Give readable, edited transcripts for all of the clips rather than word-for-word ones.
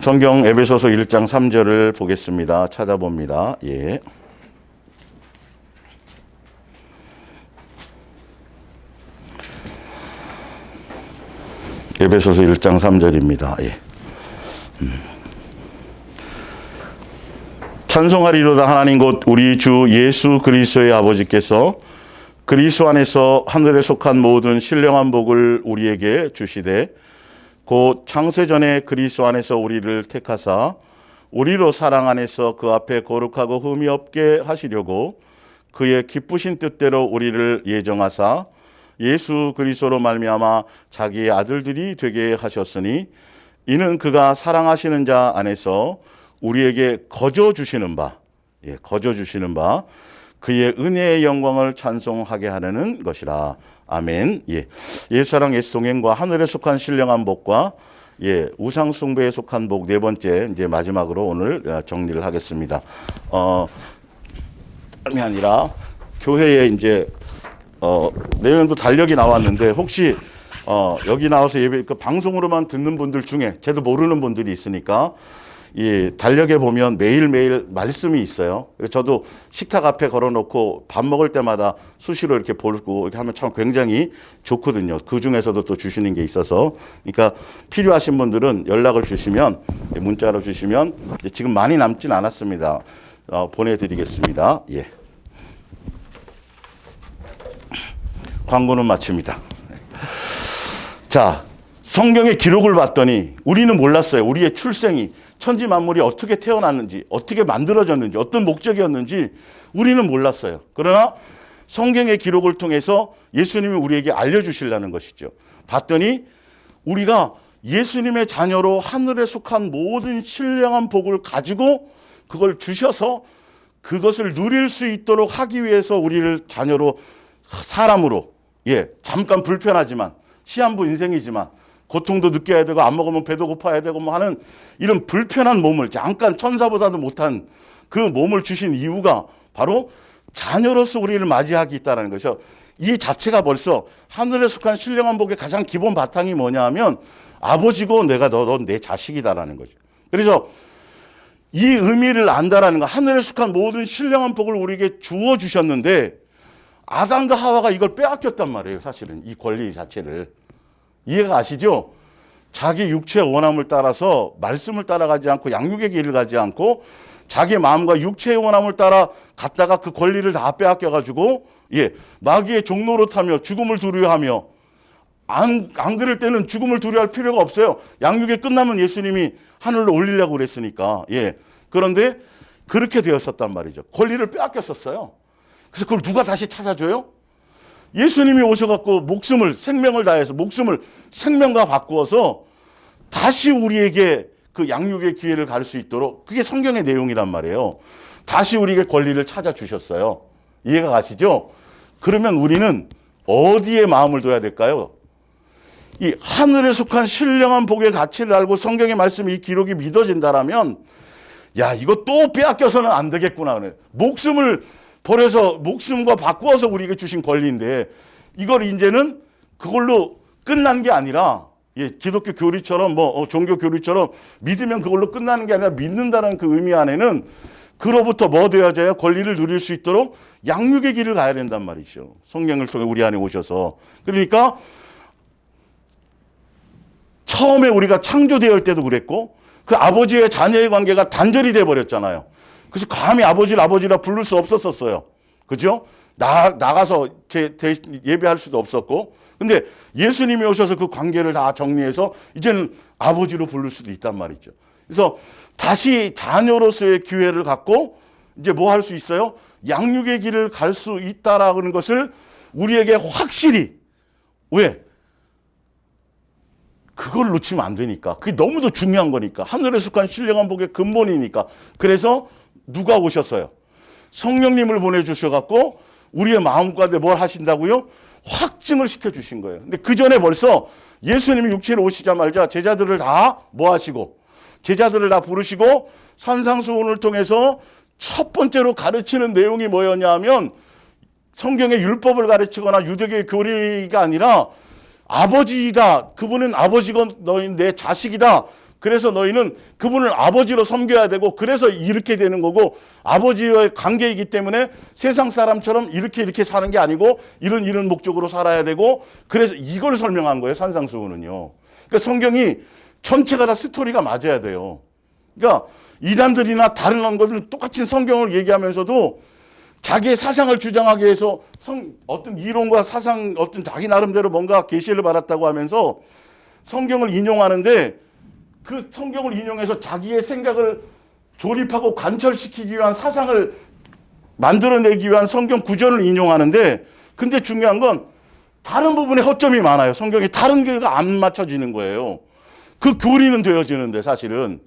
성경 에베소서 1장 3절을 보겠습니다. 찾아봅니다. 예. 에베소서 1장 3절입니다. 예. 찬송하리로다 하나님 곧 우리 주 예수 그리스도의 아버지께서 그리스도 안에서 하늘에 속한 모든 신령한 복을 우리에게 주시되 곧 창세전에 그리스도 안에서 우리를 택하사 우리로 사랑 안에서 그 앞에 거룩하고 흠이 없게 하시려고 그의 기쁘신 뜻대로 우리를 예정하사 예수 그리스도로 말미암아 자기의 아들들이 되게 하셨으니 이는 그가 사랑하시는 자 안에서 우리에게 거저 주시는 바 그의 은혜의 영광을 찬송하게 하려는 것이라. 아멘. 예. 예수사랑 예수 동행과 하늘에 속한 신령한 복과 우상 숭배에 속한 복 네 번째 이제 마지막으로 오늘 정리를 하겠습니다. 이 아니라 교회에 이제 내년도 달력이 나왔는데 혹시 여기 나와서 예배 그 방송으로만 듣는 분들 중에 저도 모르는 분들이 있으니까 이 달력에 보면 매일매일 말씀이 있어요. 저도 식탁 앞에 걸어놓고 밥 먹을 때마다 수시로 이렇게 보고 이렇게 하면 참 굉장히 좋거든요. 그 중에서도 또 주시는 게 있어서 그러니까 필요하신 분들은 연락을 주시면 문자로 주시면 이제 지금 많이 남진 않았습니다. 보내드리겠습니다. 예. 광고는 마칩니다. 자, 성경의 기록을 봤더니 우리는 몰랐어요. 우리의 출생이 천지 만물이 어떻게 태어났는지, 어떻게 만들어졌는지, 어떤 목적이었는지 우리는 몰랐어요. 그러나 성경의 기록을 통해서 예수님이 우리에게 알려주시려는 것이죠. 봤더니 우리가 예수님의 자녀로 하늘에 속한 모든 신령한 복을 가지고 그걸 주셔서 그것을 누릴 수 있도록 하기 위해서 우리를 자녀로 사람으로 잠깐 불편하지만 시한부 인생이지만 고통도 느껴야 되고 안 먹으면 배도 고파야 되고 뭐 하는 이런 불편한 몸을 잠깐 천사보다도 못한 그 몸을 주신 이유가 바로 자녀로서 우리를 맞이하기 있다는 것이죠. 이 자체가 벌써 하늘에 속한 신령한 복의 가장 기본 바탕이 뭐냐 하면 아버지고 내가 넌 내 자식이다라는 거죠. 그래서 이 의미를 안다라는 거, 하늘에 속한 모든 신령한 복을 우리에게 주어 주셨는데 아담과 하와가 이걸 빼앗겼단 말이에요. 사실은 이 권리 자체를. 이해가 가시죠? 자기 육체의 원함을 따라서 말씀을 따라가지 않고 양육의 길을 가지 않고 자기 마음과 육체의 원함을 따라 갔다가 그 권리를 다 빼앗겨가지고 마귀의 종로로 타며 죽음을 두려워하며 안 그럴 때는 죽음을 두려워할 필요가 없어요. 양육이 끝나면 예수님이 하늘로 올리려고 그랬으니까. 그런데 그렇게 되었었단 말이죠. 권리를 빼앗겼었어요. 그래서 그걸 누가 다시 찾아줘요? 예수님이 오셔갖고 목숨을 생명을 다해서 목숨을 생명과 바꾸어서 다시 우리에게 그 양육의 기회를 갈 수 있도록 그게 성경의 내용이란 말이에요. 다시 우리에게 권리를 찾아주셨어요. 이해가 가시죠? 그러면 우리는 어디에 마음을 둬야 될까요? 이 하늘에 속한 신령한 복의 가치를 알고 성경의 말씀이 이 기록이 믿어진다라면 이거 또 빼앗겨서는 안 되겠구나. 목숨을 버려서 목숨과 바꾸어서 우리에게 주신 권리인데 이걸 이제는 그걸로 끝난 게 아니라 기독교 교리처럼 종교 교리처럼 믿으면 그걸로 끝나는 게 아니라 믿는다는 그 의미 안에는 그로부터 뭐 되어져야 권리를 누릴 수 있도록 양육의 길을 가야 된단 말이죠. 성령을 통해 우리 안에 오셔서. 그러니까 처음에 우리가 창조되었을 때도 그랬고 그 아버지의 자녀의 관계가 단절이 돼 버렸잖아요. 그래서 감히 아버지를 아버지라 부를 수 없었어요. 그죠? 나가서 예배할 수도 없었고. 근데 예수님이 오셔서 그 관계를 다 정리해서 이제는 아버지로 부를 수도 있단 말이죠. 그래서 다시 자녀로서의 기회를 갖고 이제 뭐 할 수 있어요? 양육의 길을 갈 수 있다라는 것을 우리에게 확실히. 왜? 그걸 놓치면 안 되니까. 그게 너무도 중요한 거니까. 하늘에 속한 신령한 복의 근본이니까. 그래서 누가 오셨어요? 성령님을 보내주셔갖고 우리의 마음 가운데 뭘 하신다고요? 확증을 시켜주신 거예요. 근데 그 전에 벌써 예수님이 육체로 오시자마자 제자들을 다 뭐 하시고 제자들을 다 부르시고 산상수훈을 통해서 첫 번째로 가르치는 내용이 뭐였냐 하면 성경의 율법을 가르치거나 유대교의 교리가 아니라 아버지이다. 그분은 아버지고 너희 내 자식이다. 그래서 너희는 그분을 아버지로 섬겨야 되고 그래서 이렇게 되는 거고 아버지와의 관계이기 때문에 세상 사람처럼 이렇게 사는 게 아니고 이런 목적으로 살아야 되고 그래서 이걸 설명한 거예요. 산상수훈은요. 그러니까 성경이 전체가 다 스토리가 맞아야 돼요. 그러니까 이단들이나 다른 것들은 똑같이 성경을 얘기하면서도 자기의 사상을 주장하기 위해서 어떤 이론과 사상 어떤 자기 나름대로 뭔가 계시를 받았다고 하면서 성경을 인용하는데 그 성경을 인용해서 자기의 생각을 조립하고 관철시키기 위한 사상을 만들어내기 위한 성경 구절을 인용하는데 근데 중요한 건 다른 부분에 허점이 많아요. 성경이 다른 게가 안 맞춰지는 거예요. 그 교리는 되어지는데 사실은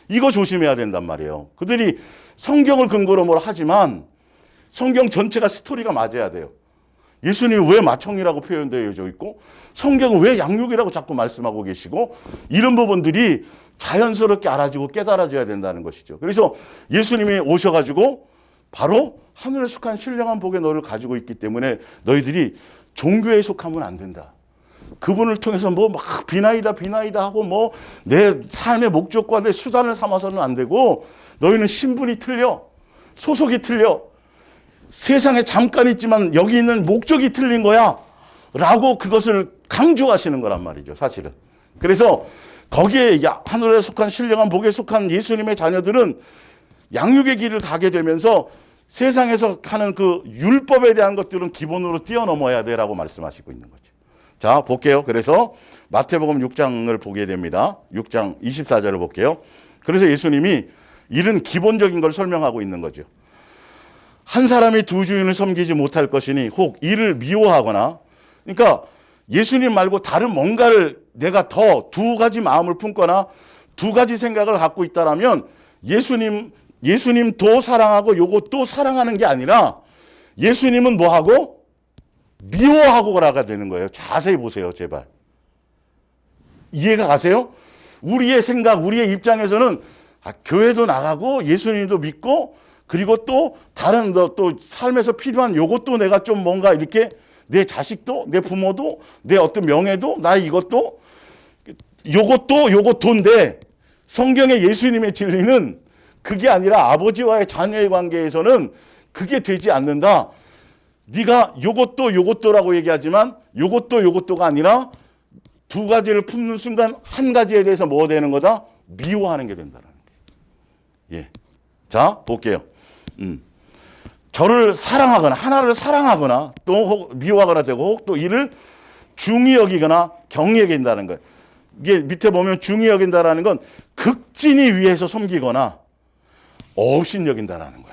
이거 조심해야 된단 말이에요. 그들이 성경을 근거로 뭘 하지만 성경 전체가 스토리가 맞아야 돼요. 예수님이 왜 마청이라고 표현되어져 있고 성경은 왜 양육이라고 자꾸 말씀하고 계시고 이런 부분들이 자연스럽게 알아지고 깨달아져야 된다는 것이죠. 그래서 예수님이 오셔가지고 바로 하늘에 속한 신령한 복의 너를 가지고 있기 때문에 너희들이 종교에 속하면 안 된다. 그분을 통해서 뭐 막 비나이다 하고 뭐 내 삶의 목적과 내 수단을 삼아서는 안 되고 너희는 신분이 틀려. 소속이 틀려. 세상에 잠깐 있지만 여기 있는 목적이 틀린 거야. 라고 그것을 강조하시는 거란 말이죠. 사실은. 그래서 거기에 하늘에 속한 신령한 복에 속한 예수님의 자녀들은 양육의 길을 가게 되면서 세상에서 하는 그 율법에 대한 것들은 기본으로 뛰어넘어야 돼라고 말씀하시고 있는 거죠. 자, 볼게요. 그래서 마태복음 6장을 보게 됩니다. 6장 24절을 볼게요. 그래서 예수님이 이런 기본적인 걸 설명하고 있는 거죠. 한 사람이 두 주인을 섬기지 못할 것이니 혹 이를 미워하거나 그러니까 예수님 말고 다른 뭔가를 내가 더 두 가지 마음을 품거나 두 가지 생각을 갖고 있다라면 예수님도 사랑하고 요것도 사랑하는 게 아니라 예수님은 뭐하고? 미워하고 가라가 되는 거예요. 자세히 보세요. 제발. 이해가 가세요? 우리의 생각, 우리의 입장에서는 교회도 나가고 예수님도 믿고 그리고 또 다른 또 삶에서 필요한 요것도 내가 좀 뭔가 이렇게 내 자식도 내 부모도 내 어떤 명예도 나 이것도 요것도인데 성경의 예수님의 진리는 그게 아니라 아버지와의 자녀의 관계에서는 그게 되지 않는다. 네가 요것도라고 얘기하지만 요것도가 아니라 두 가지를 품는 순간 한 가지에 대해서 뭐 되는 거다? 미워하는 게 된다는 거예요. 예. 자, 볼게요. 저를 사랑하거나 하나를 사랑하거나 또 미워하거나 되고 혹 또 이를 중히 여기거나 경히 여긴다는 거예요. 이게 밑에 보면 중히 여긴다라는 건 극진히 위해서 섬기거나 없인 여긴다라는 거예요.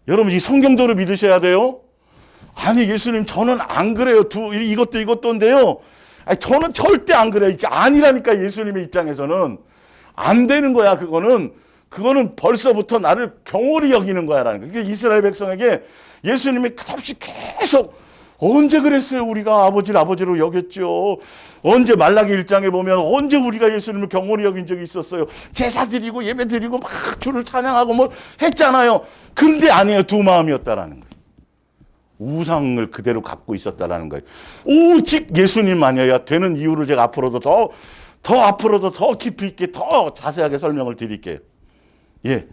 여러분 이 성경도를 믿으셔야 돼요. 아니 예수님 저는 안 그래요. 이것도인데요. 아니, 저는 절대 안 그래요. 이게 아니라니까 예수님의 입장에서는 안 되는 거야. 그거는 벌써부터 나를 경홀히 여기는 거야라는 거예요. 그러니까 이스라엘 백성에게 예수님이 끝없이 계속 언제 그랬어요? 우리가 아버지를 아버지로 여겼죠. 언제 말라기 1장에 보면 언제 우리가 예수님을 경홀히 여긴 적이 있었어요. 제사 드리고 예배 드리고 막 주를 찬양하고 뭐 했잖아요. 근데 아니에요. 두 마음이었다라는 거예요. 우상을 그대로 갖고 있었다라는 거예요. 오직 예수님만이어야 되는 이유를 제가 앞으로도 더 깊이 있게 더 자세하게 설명을 드릴게요. 예.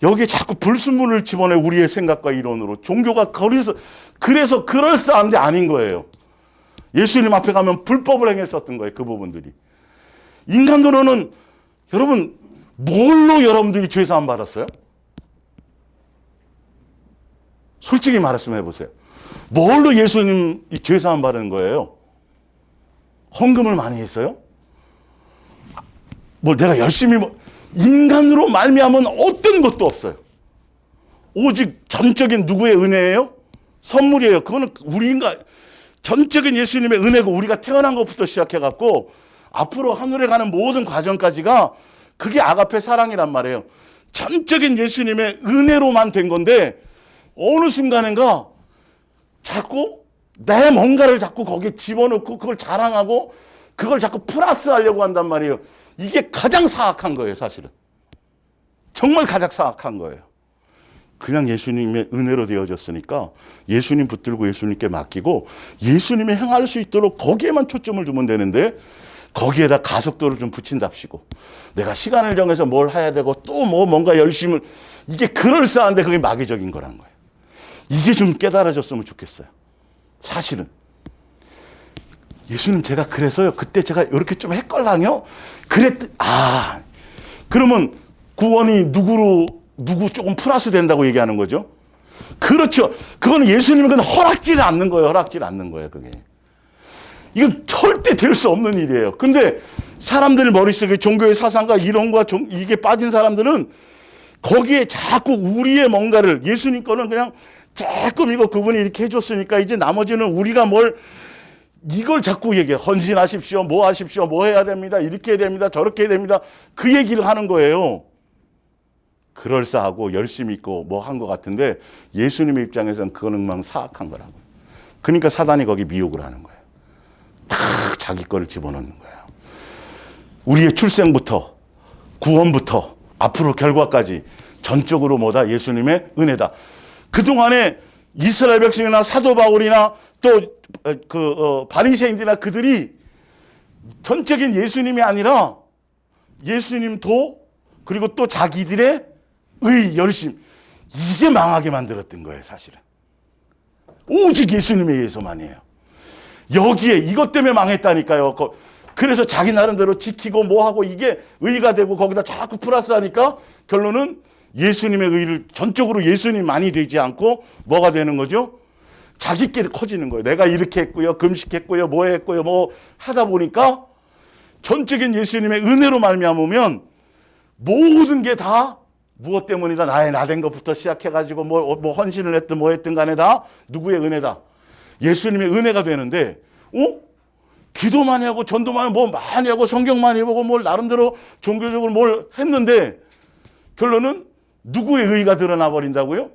여기에 자꾸 불순물을 집어내 우리의 생각과 이론으로 종교가 그래서 그럴싸한데 아닌 거예요. 예수님 앞에 가면 불법을 행했었던 거예요. 그 부분들이. 인간으로는 여러분 뭘로 여러분들이 죄사함 받았어요? 솔직히 말씀해 보세요. 뭘로 예수님 죄사함 받은 거예요? 헌금을 많이 했어요? 뭐 내가 열심히 인간으로 말미암은 어떤 것도 없어요. 오직 전적인 누구의 은혜예요? 선물이에요. 그거는 우리 인간 전적인 예수님의 은혜고 우리가 태어난 것부터 시작해갖고 앞으로 하늘에 가는 모든 과정까지가 그게 아가페 사랑이란 말이에요. 전적인 예수님의 은혜로만 된 건데 어느 순간인가 자꾸 내 뭔가를 자꾸 거기에 집어넣고 그걸 자랑하고 그걸 자꾸 플러스하려고 한단 말이에요. 이게 가장 사악한 거예요, 사실은. 정말 가장 사악한 거예요. 그냥 예수님의 은혜로 되어졌으니까 예수님 붙들고 예수님께 맡기고 예수님이 행할 수 있도록 거기에만 초점을 두면 되는데 거기에다 가속도를 좀 붙인답시고 내가 시간을 정해서 뭘 해야 되고 또 뭔가 열심을 이게 그럴싸한데 그게 마귀적인 거란 거예요. 이게 좀 깨달아졌으면 좋겠어요. 사실은 예수님 제가 그래서요 그때 제가 이렇게 좀 했걸랑요 그러면 구원이 누구 조금 플러스 된다고 얘기하는 거죠? 그렇죠. 그거는 예수님은 허락지를 않는 거예요. 허락지를 않는 거예요. 그게. 이건 절대 될 수 없는 일이에요. 근데 사람들 머릿속에 종교의 사상과 이론과 이게 빠진 사람들은 거기에 자꾸 우리의 뭔가를 예수님 거는 그냥 조금 이거 그분이 이렇게 해줬으니까 이제 나머지는 우리가 이걸 자꾸 얘기해. 헌신하십시오. 뭐 하십시오. 뭐 해야 됩니다. 이렇게 해야 됩니다. 저렇게 해야 됩니다. 그 얘기를 하는 거예요. 그럴싸하고 열심히 있고 뭐 한 것 같은데 예수님의 입장에서는 그거는 막 사악한 거라고. 그러니까 사단이 거기 미혹을 하는 거예요. 다 자기 거를 집어넣는 거예요. 우리의 출생부터 구원부터 앞으로 결과까지 전적으로 뭐다? 예수님의 은혜다. 그동안에 이스라엘 백성이나 사도 바울이나 또 바리새인들이나 그들이 전적인 예수님이 아니라 예수님도 그리고 또 자기들의 열심 이게 망하게 만들었던 거예요. 사실은 오직 예수님에 의해서만이에요. 여기에 이것 때문에 망했다니까요. 그래서 자기 나름대로 지키고 뭐하고 이게 의가 되고 거기다 자꾸 플러스하니까 결론은 예수님의 의를 전적으로 예수님만이 되지 않고 뭐가 되는 거죠? 자기끼리 커지는 거예요. 내가 이렇게 했고요. 금식했고요. 뭐 했고요. 뭐 하다 보니까 전적인 예수님의 은혜로 말미암으면 모든 게 다 무엇 때문이다. 나의 나된 것부터 시작해가지고 뭐 헌신을 했든 뭐 했든 간에 다 누구의 은혜다. 예수님의 은혜가 되는데 기도 많이 하고 전도 많이 뭐 많이 하고 성경 많이 보고 뭘 나름대로 종교적으로 뭘 했는데 결론은 누구의 의의가 드러나 버린다고요?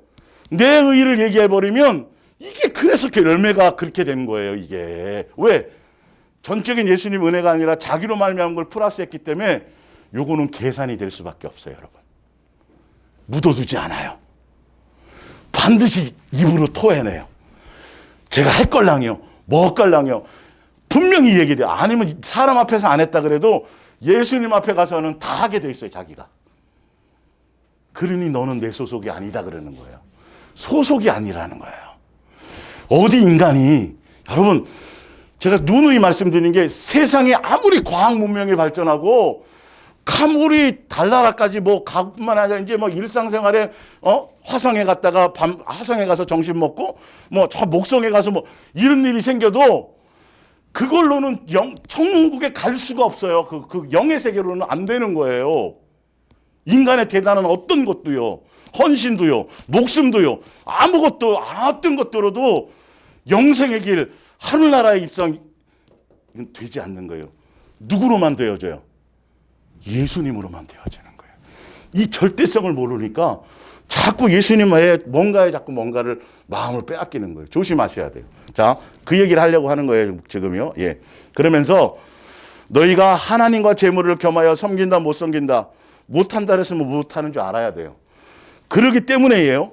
내 의의를 얘기해 버리면 이게 그래서 열매가 그렇게 된 거예요. 이게 왜? 전적인 예수님 은혜가 아니라 자기로 말미암은 걸 플러스했기 때문에 요거는 계산이 될 수밖에 없어요. 여러분 묻어두지 않아요. 반드시 입으로 토해내요. 제가 할걸랑요 뭐 할걸랑요 분명히 얘기돼요. 아니면 사람 앞에서 안 했다 그래도 예수님 앞에 가서는 다 하게 돼 있어요. 자기가. 그러니 너는 내 소속이 아니다 그러는 거예요. 소속이 아니라는 거예요. 어디 인간이 여러분 제가 누누이 말씀드리는 게 세상에 아무리 과학 문명이 발전하고 아무리 달나라까지 뭐 가뿐만 아니라 이제 뭐 일상생활에 화성에 갔다가 화성에 가서 점심 먹고 뭐 저 목성에 가서 뭐 이런 일이 생겨도 그걸로는 천국에 갈 수가 없어요. 그 영의 세계로는 안 되는 거예요. 인간의 대단한 어떤 것도요, 헌신도요, 목숨도요, 아무것도 어떤 것들로도 영생의 길, 하늘나라의 입성 이건 되지 않는 거예요. 누구로만 되어져요? 예수님으로만 되어지는 거예요. 이 절대성을 모르니까 자꾸 예수님의 뭔가에 자꾸 뭔가를 마음을 빼앗기는 거예요. 조심하셔야 돼요. 자, 그 얘기를 하려고 하는 거예요. 지금요. 예. 그러면서 너희가 하나님과 재물을 겸하여 섬긴다 못 섬긴다 못한다 그랬으면 못하는 줄 알아야 돼요. 그러기 때문에예요.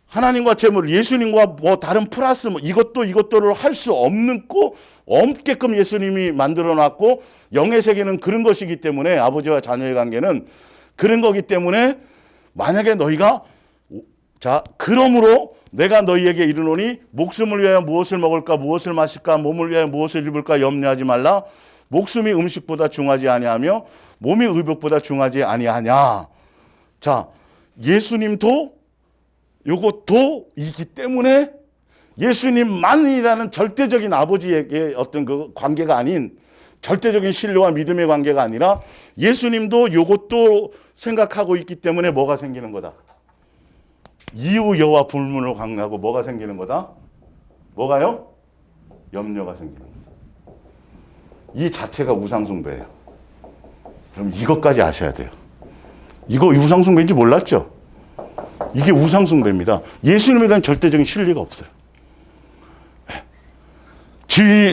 하나님과 재물, 예수님과 뭐 다른 플러스 뭐 이것도를 할 수 없게끔 예수님이 만들어놨고 영의 세계는 그런 것이기 때문에 아버지와 자녀의 관계는 그런 거기 때문에 만약에 너희가 자 그러므로 내가 너희에게 이르노니 목숨을 위하여 무엇을 먹을까 무엇을 마실까 몸을 위하여 무엇을 입을까 염려하지 말라. 목숨이 음식보다 중하지 아니하며 몸이 의복보다 중하지 아니하냐. 자 예수님도 요것도 이기 때문에 예수님만이라는 절대적인 아버지에게 어떤 그 관계가 아닌 절대적인 신뢰와 믿음의 관계가 아니라 예수님도 요것도 생각하고 있기 때문에 뭐가 생기는 거다. 이후 여호와 불문을 강구하고 뭐가 생기는 거다? 뭐가요? 염려가 생기는 거다. 이 자체가 우상숭배예요. 그럼 이것까지 아셔야 돼요. 이거 우상숭배인지 몰랐죠? 이게 우상숭배입니다. 예수님에 대한 절대적인 신뢰가 없어요.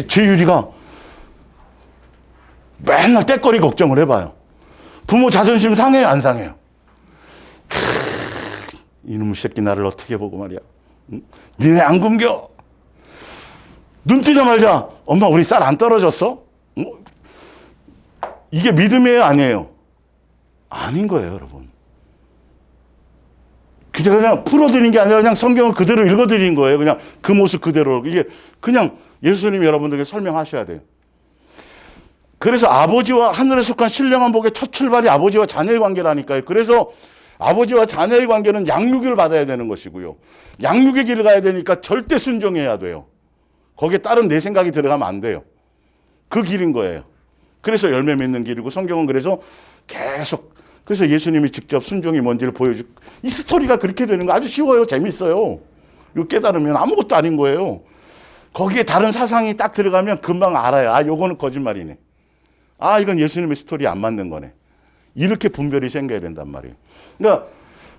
제유리가 맨날 때거리 걱정을 해봐요. 부모 자존심 상해요, 안 상해요? 이놈의 새끼 나를 어떻게 보고 말이야. 응? 니네 안 굶겨? 눈 뜨자마자 엄마 우리 쌀 안 떨어졌어? 응? 이게 믿음이에요, 아니에요? 아닌 거예요, 여러분. 그냥 풀어드린 게 아니라 그냥 성경을 그대로 읽어드린 거예요. 그냥 그 모습 그대로. 이게 그냥 예수님이 여러분들에게 설명하셔야 돼요. 그래서 아버지와 하늘에 속한 신령한 복의 첫 출발이 아버지와 자녀의 관계라니까요. 그래서 아버지와 자녀의 관계는 양육을 받아야 되는 것이고요. 양육의 길을 가야 되니까 절대 순종해야 돼요. 거기에 다른 내 생각이 들어가면 안 돼요. 그 길인 거예요. 그래서 열매 맺는 길이고 성경은 그래서 계속 그래서 예수님이 직접 순종이 뭔지를 보여주고 이 스토리가 그렇게 되는 거 아주 쉬워요. 재밌어요. 이거 깨달으면 아무것도 아닌 거예요. 거기에 다른 사상이 딱 들어가면 금방 알아요. 아, 요거는 거짓말이네. 아, 이건 예수님의 스토리에 안 맞는 거네. 이렇게 분별이 생겨야 된단 말이에요. 그러니까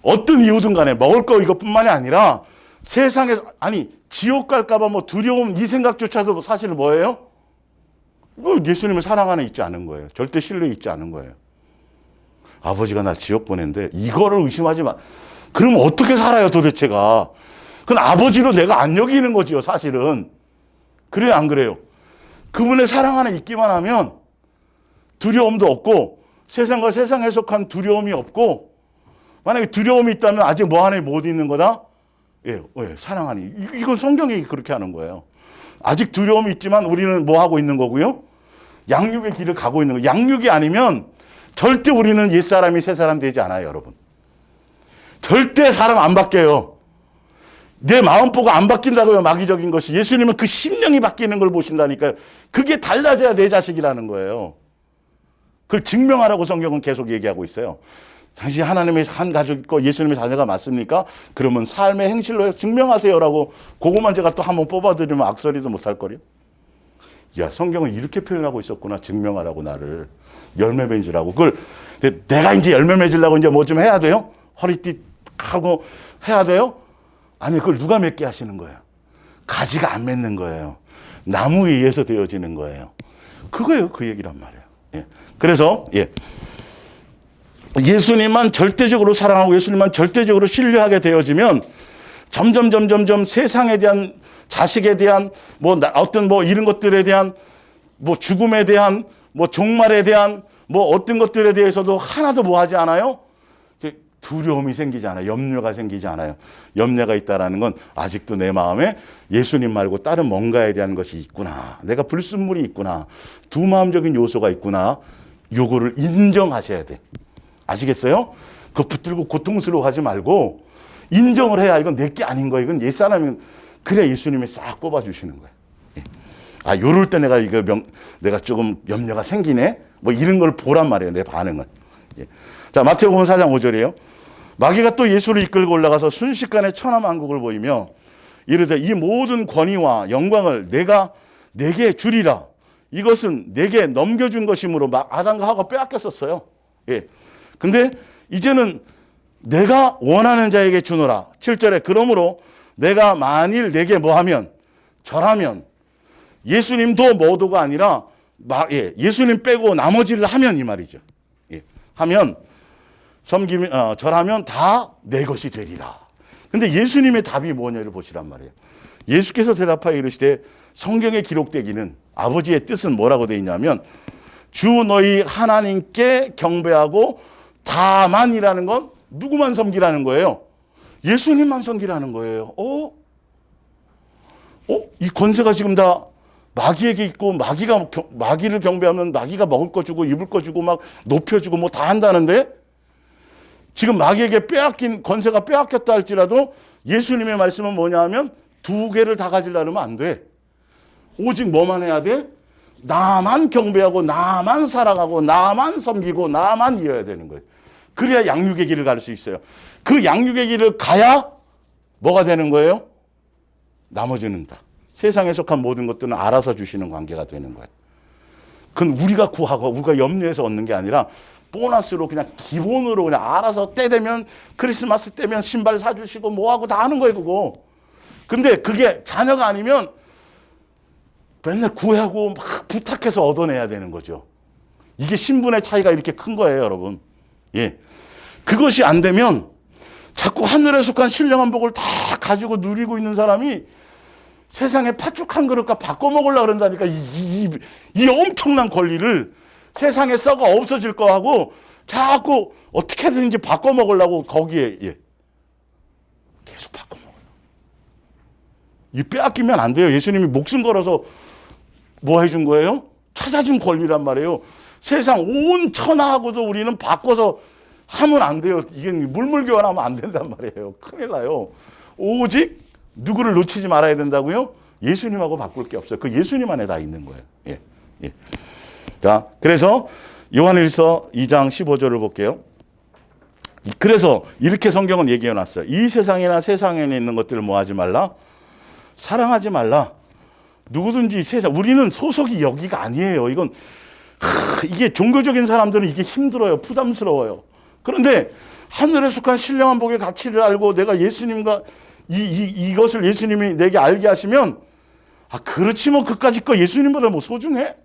어떤 이유든 간에 먹을 거 이것뿐만이 아니라 세상에서 아니 지옥 갈까 봐 뭐 두려움 이 생각조차도 사실은 뭐예요? 이거 예수님을 사랑 안에 있지 않은 거예요. 절대 신뢰에 있지 않은 거예요. 아버지가 나 지옥 보낸데 이거를 의심하지 마. 그러면 어떻게 살아요 도대체가. 그건 아버지로 내가 안 여기는 거지요 사실은. 그래요 안 그래요? 그분의 사랑 안에 있기만 하면 두려움도 없고 세상과 세상에 속한 두려움이 없고 만약에 두려움이 있다면 아직 뭐 안에 못 있는 거다? 예, 사랑 안에. 이건 성경이 그렇게 하는 거예요. 아직 두려움이 있지만 우리는 뭐 하고 있는 거고요? 양육의 길을 가고 있는 거예요. 양육이 아니면 절대 우리는 옛사람이 새사람 되지 않아요, 여러분. 절대 사람 안 바뀌어요. 내 마음보고 안 바뀐다고요, 마귀적인 것이. 예수님은 그 심령이 바뀌는 걸 보신다니까요. 그게 달라져야 내 자식이라는 거예요. 그걸 증명하라고 성경은 계속 얘기하고 있어요. 당신 하나님의 한 가족 있고 예수님의 자녀가 맞습니까? 그러면 삶의 행실로 증명하세요라고 그것만 제가 또 한번 뽑아드리면 악소리도 못할 거요. 야, 성경은 이렇게 표현하고 있었구나. 증명하라고 나를. 열매 맺으라고. 그걸 내가 이제 열매 맺으려고 이제 뭐 좀 해야 돼요? 허리띠 하고 해야 돼요? 아니, 그걸 누가 맺게 하시는 거예요? 가지가 안 맺는 거예요. 나무에 의해서 되어지는 거예요. 그거예요. 그 얘기란 말이에요. 예. 그래서 예수님만 절대적으로 사랑하고 예수님만 절대적으로 신뢰하게 되어지면 점점 세상에 대한 자식에 대한 뭐 어떤 뭐 이런 것들에 대한 뭐 죽음에 대한 뭐 종말에 대한 뭐 어떤 것들에 대해서도 하나도 뭐 하지 않아요? 두려움이 생기지 않아요. 염려가 생기지 않아요. 염려가 있다라는 건 아직도 내 마음에 예수님 말고 다른 뭔가에 대한 것이 있구나. 내가 불순물이 있구나. 두마음적인 요소가 있구나. 요거를 인정하셔야 돼. 아시겠어요? 그거 붙들고 고통스러워하지 말고 인정을 해야 이건 내 게 아닌 거야. 이건 옛사람이 그래 예수님이 싹 뽑아주시는 거예요. 아, 요럴 때 내가 조금 염려가 생기네? 뭐 이런 걸 보란 말이에요. 내 반응을. 예. 자, 마태복음 4장 5절이에요. 마귀가 또 예수를 이끌고 올라가서 순식간에 천하만국을 보이며 이르되 이 모든 권위와 영광을 내가 내게 주리라. 이것은 내게 넘겨준 것이므로 아담과 하와가 빼앗겼었어요. 예. 근데 이제는 내가 원하는 자에게 주노라. 7절에 그러므로 내가 만일 내게 뭐하면 절하면 예수님도 뭐도가 아니라 예수님 빼고 나머지를 하면 이 말이죠. 예. 하면 절하면 다 내 것이 되리라. 근데 예수님의 답이 뭐냐를 보시란 말이에요. 예수께서 대답하여 이르시되 성경에 기록되기는 아버지의 뜻은 뭐라고 되어 있냐면 주 너희 하나님께 경배하고 다만이라는 건 누구만 섬기라는 거예요? 예수님만 섬기라는 거예요. 이 권세가 지금 다 마귀에게 있고 마귀를 경배하면 마귀가 먹을 거 주고 입을 거 주고 막 높여주고 뭐 다 한다는데 지금 마귀에게 빼앗긴 권세가 빼앗겼다 할지라도 예수님의 말씀은 뭐냐 하면 두 개를 다 가지려면 안 돼. 오직 뭐만 해야 돼? 나만 경배하고 나만 사랑하고 나만 섬기고 나만 이어야 되는 거예요. 그래야 양육의 길을 갈 수 있어요. 그 양육의 길을 가야 뭐가 되는 거예요? 나머지는 다. 세상에 속한 모든 것들은 알아서 주시는 관계가 되는 거예요. 그건 우리가 구하고 우리가 염려해서 얻는 게 아니라 보너스로 그냥 기본으로 그냥 알아서 때 되면 크리스마스 때면 신발 사주시고 뭐하고 다 하는 거예요 그거. 근데 그게 자녀가 아니면 맨날 구하고 막 부탁해서 얻어내야 되는 거죠. 이게 신분의 차이가 이렇게 큰 거예요 여러분. 예, 그것이 안 되면 자꾸 하늘에 속한 신령한 복을 다 가지고 누리고 있는 사람이 세상에 팥죽 한 그릇과 바꿔 먹으려고 그런다니까 이 엄청난 권리를 세상에 썩어 없어질 거 하고 자꾸 어떻게든지 바꿔먹으려고 거기에 계속 바꿔먹어요. 이 빼앗기면 안 돼요. 예수님이 목숨 걸어서 뭐 해준 거예요? 찾아준 권리란 말이에요. 세상 온 천하하고도 우리는 바꿔서 하면 안 돼요. 이게 물물교환하면 안 된단 말이에요. 큰일 나요. 오직 누구를 놓치지 말아야 된다고요? 예수님하고 바꿀 게 없어요. 그 예수님 안에 다 있는 거예요. 예. 예. 자, 그래서 요한일서 2장 15절을 볼게요. 그래서 이렇게 성경은 얘기해 놨어요. 이 세상이나 세상에 있는 것들을 뭐 하지 말라? 사랑하지 말라. 누구든지 세상, 우리는 소속이 여기가 아니에요. 이건 이게 종교적인 사람들은 이게 힘들어요. 부담스러워요. 그런데 하늘에 속한 신령한 복의 가치를 알고 내가 예수님과 이것을 예수님이 내게 알게 하시면 그렇지 뭐 그까짓 거 예수님보다 뭐 소중해?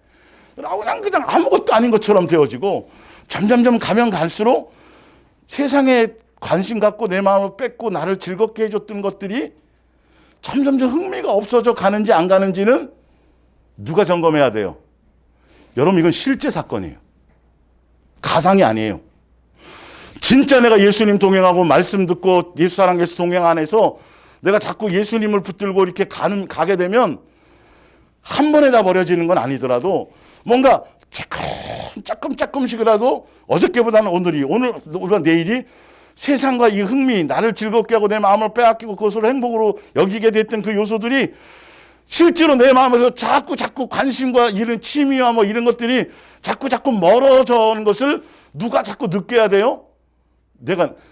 그냥 아무것도 아닌 것처럼 되어지고 점점점 가면 갈수록 세상에 관심 갖고 내 마음을 뺏고 나를 즐겁게 해줬던 것들이 점점점 흥미가 없어져 가는지 안 가는지는 누가 점검해야 돼요? 여러분 이건 실제 사건이에요. 가상이 아니에요. 진짜 내가 예수님 동행하고 말씀 듣고 예수 사랑 예수 동행 안에서 내가 자꾸 예수님을 붙들고 이렇게 가게 되면 한 번에 다 버려지는 건 아니더라도 뭔가 조금씩이라도 어저께보다는 오늘보다 내일이 세상과 이 흥미, 나를 즐겁게 하고 내 마음을 빼앗기고 그것을 행복으로 여기게 됐던 그 요소들이 실제로 내 마음에서 자꾸 관심과 이런 취미와 뭐 이런 것들이 자꾸 멀어져 오는 것을 누가 자꾸 느껴야 돼요?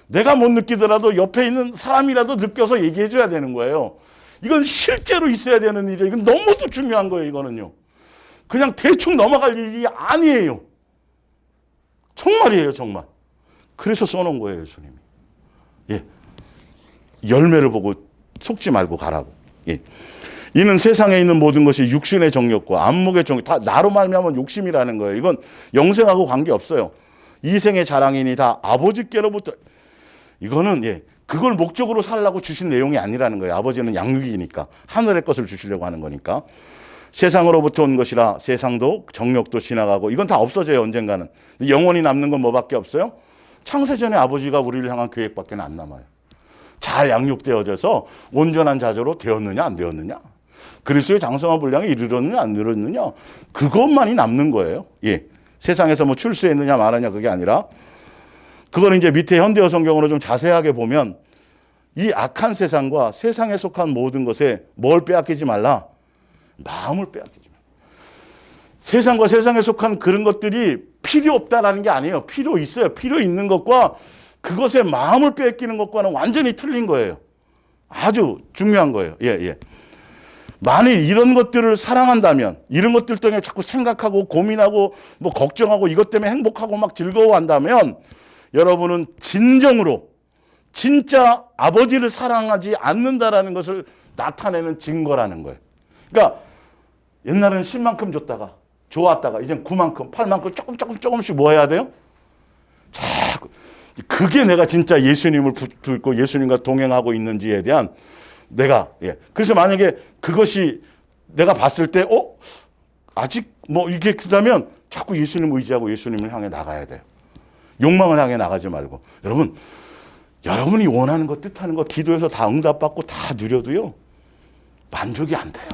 내가 못 느끼더라도 옆에 있는 사람이라도 느껴서 얘기해 줘야 되는 거예요. 이건 실제로 있어야 되는 일이에요. 이건 너무도 중요한 거예요, 이거는요. 그냥 대충 넘어갈 일이 아니에요. 정말이에요, 정말. 그래서 써놓은 거예요, 예수님이. 예. 열매를 보고 속지 말고 가라고. 예. 이는 세상에 있는 모든 것이 육신의 정욕과 안목의 정욕, 다 나로 말미암은 욕심이라는 거예요. 이건 영생하고 관계없어요. 이생의 자랑이니 다 아버지께로부터. 이거는 그걸 목적으로 살라고 주신 내용이 아니라는 거예요. 아버지는 양육이니까. 하늘의 것을 주시려고 하는 거니까. 세상으로부터 온 것이라 세상도 정욕도 지나가고 이건 다 없어져요, 언젠가는. 영원히 남는 건 뭐밖에 없어요? 창세전에 아버지가 우리를 향한 계획밖에 안 남아요. 잘 양육되어져서 온전한 자녀로 되었느냐 안 되었느냐, 그리스도의 장성한 분량에 이르렀느냐 안 이르렀느냐, 그것만이 남는 거예요. 예. 세상에서 뭐 출세했느냐 말하냐 그게 아니라, 그거는 이제 밑에 현대어 성경으로 좀 자세하게 보면 이 악한 세상과 세상에 속한 모든 것에 뭘 빼앗기지 말라? 마음을 빼앗기지 말라. 세상과 세상에 속한 그런 것들이 필요 없다라는 게 아니에요. 필요 있어요. 필요 있는 것과 그것에 마음을 빼앗기는 것과는 완전히 틀린 거예요. 아주 중요한 거예요. 예. 만일 이런 것들을 사랑한다면, 이런 것들 때문에 자꾸 생각하고 고민하고 뭐 걱정하고 이것 때문에 행복하고 막 즐거워한다면 여러분은 진정으로 진짜 아버지를 사랑하지 않는다라는 것을 나타내는 증거라는 거예요. 그러니까 옛날에는 10만큼 줬다가 좋았다가 이젠 9만큼, 8만큼 조금씩 뭐 해야 돼요? 자꾸 그게 내가 진짜 예수님을 붙들고 예수님과 동행하고 있는지에 대한 그래서 만약에 그것이 내가 봤을 때 아직 뭐 이렇게 그러면 자꾸 예수님을 의지하고 예수님을 향해 나가야 돼요. 욕망을 향해 나가지 말고. 여러분이 원하는 것, 뜻하는 것, 기도해서 다 응답받고 다 누려도요, 만족이 안 돼요.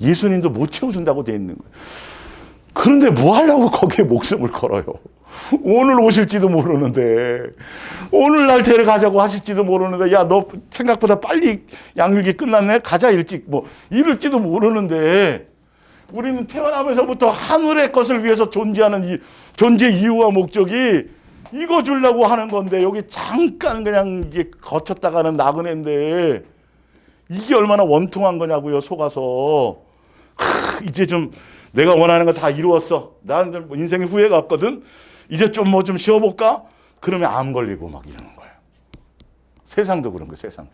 예수님도 못 채워준다고 돼 있는 거예요. 그런데 뭐 하려고 거기에 목숨을 걸어요? 오늘 오실지도 모르는데, 오늘 날 데려가자고 하실지도 모르는데, 야, 너 생각보다 빨리 양육이 끝났네? 가자, 일찍. 뭐, 이럴지도 모르는데, 우리는 태어나면서부터 하늘의 것을 위해서 존재하는 이 존재 이유와 목적이 이거 주려고 하는 건데, 여기 잠깐 그냥 이게 거쳤다가는 나그네인데, 이게 얼마나 원통한 거냐고요, 속아서. 이제 좀 내가 원하는 거 다 이루었어. 나는 인생에 후회가 없거든. 이제 좀 뭐 좀 쉬어볼까? 그러면 암 걸리고 막 이러는 거예요. 세상도 그런 거예요, 세상도.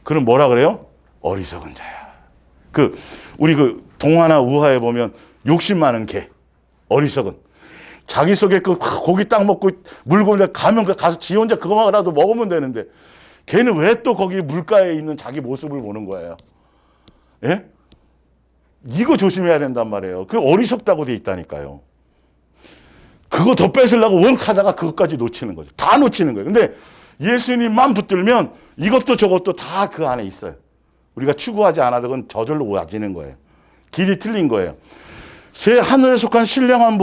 그럼 뭐라 그래요? 어리석은 자야. 우리 동화나 우화에 보면 욕심 많은 개, 어리석은. 자기 속에 고기 딱 먹고 물고 가면 가서 지 혼자 그거만이라도 먹으면 되는데, 걔는 왜 또 거기 물가에 있는 자기 모습을 보는 거예요? 예? 이거 조심해야 된단 말이에요. 그 어리석다고 돼 있다니까요. 그거 더 뺏으려고 원 하다가 그것까지 놓치는 거죠. 다 놓치는 거예요. 근데 예수님만 붙들면 이것도 저것도 다 그 안에 있어요. 우리가 추구하지 않아도 그건 저절로 와지는 거예요. 길이 틀린 거예요. 새 하늘에 속한 신령한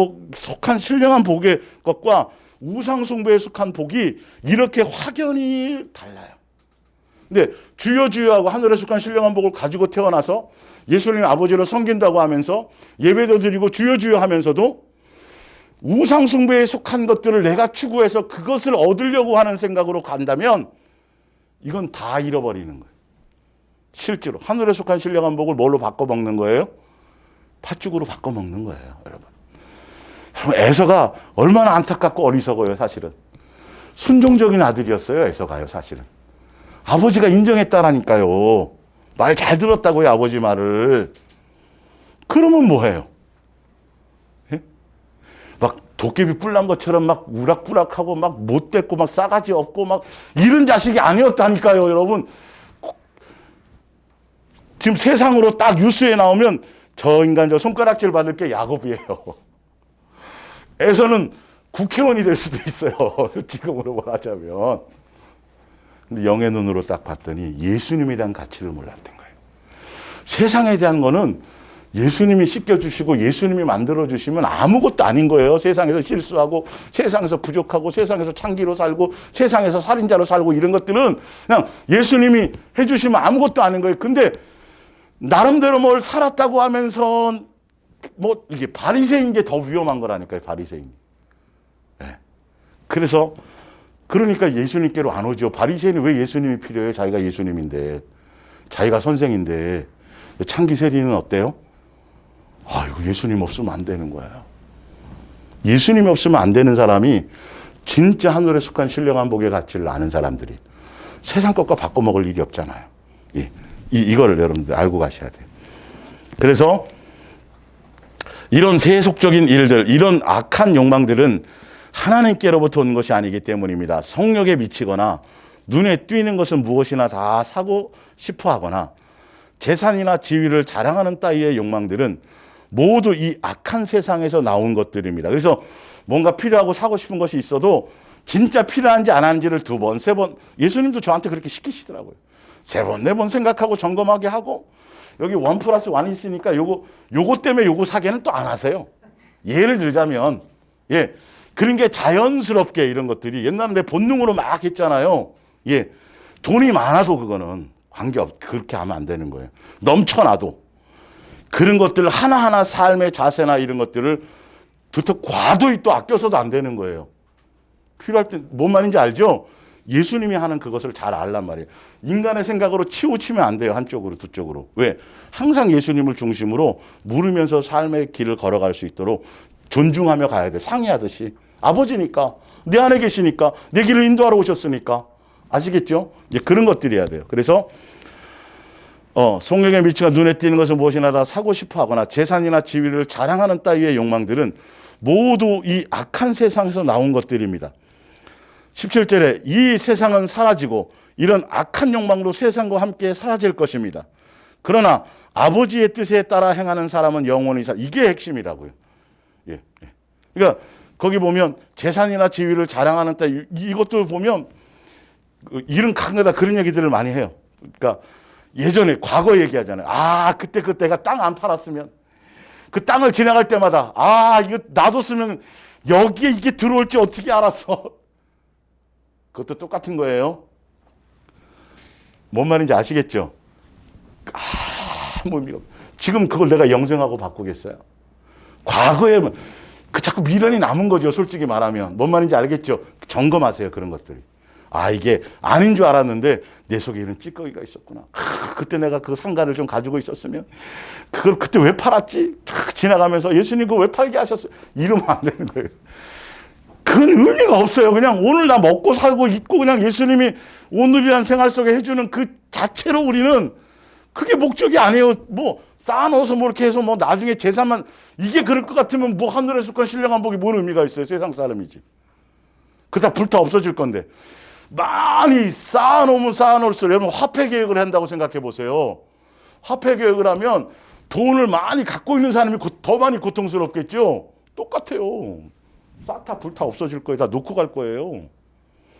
복의 것과 우상 숭배에 속한 복이 이렇게 확연히 달라요. 근데 주여 주여하고 하늘에 속한 신령한 복을 가지고 태어나서 예수님 아버지를 섬긴다고 하면서 예배도 드리고 주여 주여 하면서도 우상 숭배에 속한 것들을 내가 추구해서 그것을 얻으려고 하는 생각으로 간다면 이건 다 잃어버리는 거예요. 실제로 하늘에 속한 신령한 복을 뭘로 바꿔먹는 거예요? 팥죽으로 바꿔먹는 거예요, 여러분. 여러분, 에서가 얼마나 안타깝고 어리석어요, 사실은. 순종적인 아들이었어요, 에서가요, 사실은. 아버지가 인정했다라니까요. 말 잘 들었다고요, 아버지 말을. 그러면 뭐해요? 예? 막 도깨비 뿔난 것처럼 막 우락부락하고 막 못됐고 막 싸가지 없고 막 이런 자식이 아니었다니까요, 여러분. 지금 세상으로 딱 뉴스에 나오면 저 인간 저 손가락질 받을 게 야곱이에요. 에서는 국회의원이 될 수도 있어요. 지금으로 말하자면. 근데 영의 눈으로 딱 봤더니 예수님에 대한 가치를 몰랐던 거예요. 세상에 대한 거는 예수님이 씻겨주시고 예수님이 만들어주시면 아무것도 아닌 거예요. 세상에서 실수하고 세상에서 부족하고 세상에서 창기로 살고 세상에서 살인자로 살고 이런 것들은 그냥 예수님이 해주시면 아무것도 아닌 거예요. 근데 나름대로 뭘 살았다고 하면서 뭐 이게 바리새인 게 더 위험한 거라니까요. 바리새인. 네. 그래서 그러니까 예수님께로 안 오죠. 바리새인이 왜 예수님이 필요해요? 자기가 예수님인데, 자기가 선생인데. 창기 세리는 어때요? 아, 이거 예수님 없으면 안 되는 거예요. 예수님이 없으면 안 되는 사람이 진짜 하늘에 속한 신령한 복의 가치를 아는 사람들이 세상 것과 바꿔먹을 일이 없잖아요. 예. 이거를 여러분들 알고 가셔야 돼요. 그래서 이런 세속적인 일들, 이런 악한 욕망들은 하나님께로부터 온 것이 아니기 때문입니다. 성욕에 미치거나 눈에 띄는 것은 무엇이나 다 사고 싶어 하거나 재산이나 지위를 자랑하는 따위의 욕망들은 모두 이 악한 세상에서 나온 것들입니다. 그래서 뭔가 필요하고 사고 싶은 것이 있어도 진짜 필요한지 안 하는지를 2번, 3번, 예수님도 저한테 그렇게 시키시더라고요. 3번, 4번 생각하고 점검하게 하고, 여기 1+1이 있으니까 요거 때문에 요거 사게는 또 안 하세요. 예를 들자면, 예. 그런 게 자연스럽게 이런 것들이 옛날에 내 본능으로 막 했잖아요. 예. 돈이 많아도 그거는 관계없, 그렇게 하면 안 되는 거예요. 넘쳐나도. 그런 것들 하나하나 삶의 자세나 이런 것들을 두터 과도히 또 아껴서도 안 되는 거예요. 필요할 때, 뭔 말인지 알죠? 예수님이 하는 그것을 잘 알란 말이에요. 인간의 생각으로 치우치면 안 돼요. 한쪽으로, 두 쪽으로. 왜? 항상 예수님을 중심으로 물으면서 삶의 길을 걸어갈 수 있도록 존중하며 가야 돼. 상의하듯이. 아버지니까, 내 안에 계시니까, 내 길을 인도하러 오셨으니까. 아시겠죠? 이제 그런 것들이어야 돼요. 그래서 성령의 미치가 눈에 띄는 것은 무엇이나 다 사고 싶어 하거나 재산이나 지위를 자랑하는 따위의 욕망들은 모두 이 악한 세상에서 나온 것들입니다. 17절에 이 세상은 사라지고 이런 악한 욕망으로 세상과 함께 사라질 것입니다. 그러나 아버지의 뜻에 따라 행하는 사람은 영원히 살. 이게 핵심이라고요. 예. 그러니까 거기 보면 재산이나 지위를 자랑하는 따위, 이것도 보면 이런 강하다 그런 얘기들을 많이 해요. 그러니까 예전에 과거 얘기하잖아요. 아, 그때가 땅 안 팔았으면 그 땅을 지나갈 때마다 이거 놔뒀으면 여기에 이게 들어올지 어떻게 알았어. 그것도 똑같은 거예요. 뭔 말인지 아시겠죠? 지금 그걸 내가 영생하고 바꾸겠어요? 과거에 자꾸 미련이 남은 거죠. 솔직히 말하면. 뭔 말인지 알겠죠? 점검하세요. 그런 것들이. 이게 아닌 줄 알았는데 내 속에 이런 찌꺼기가 있었구나. 그때 내가 그 상가를 좀 가지고 있었으면 그걸 그때 왜 팔았지? 지나가면서 예수님 그거 왜 팔게 하셨어요? 이러면 안 되는 거예요. 그건 의미가 없어요. 그냥 오늘 나 먹고 살고 있고 그냥 예수님이 오늘이란 생활 속에 해주는 그 자체로 우리는 그게 목적이 아니에요. 뭐 쌓아놓아서 뭐 이렇게 해서 뭐 나중에 재산만 이게 그럴 것 같으면 뭐 하늘에 속한 신령한 복이 뭔 의미가 있어요. 세상 사람이지. 그다 불타 없어질 건데. 많이 쌓아놓으면 쌓아놓을수록 여러분 화폐 계획을 한다고 생각해 보세요. 화폐 계획을 하면 돈을 많이 갖고 있는 사람이 더 많이 고통스럽겠죠. 똑같아요. 싹 다 불타 없어질 거예요. 다 놓고 갈 거예요.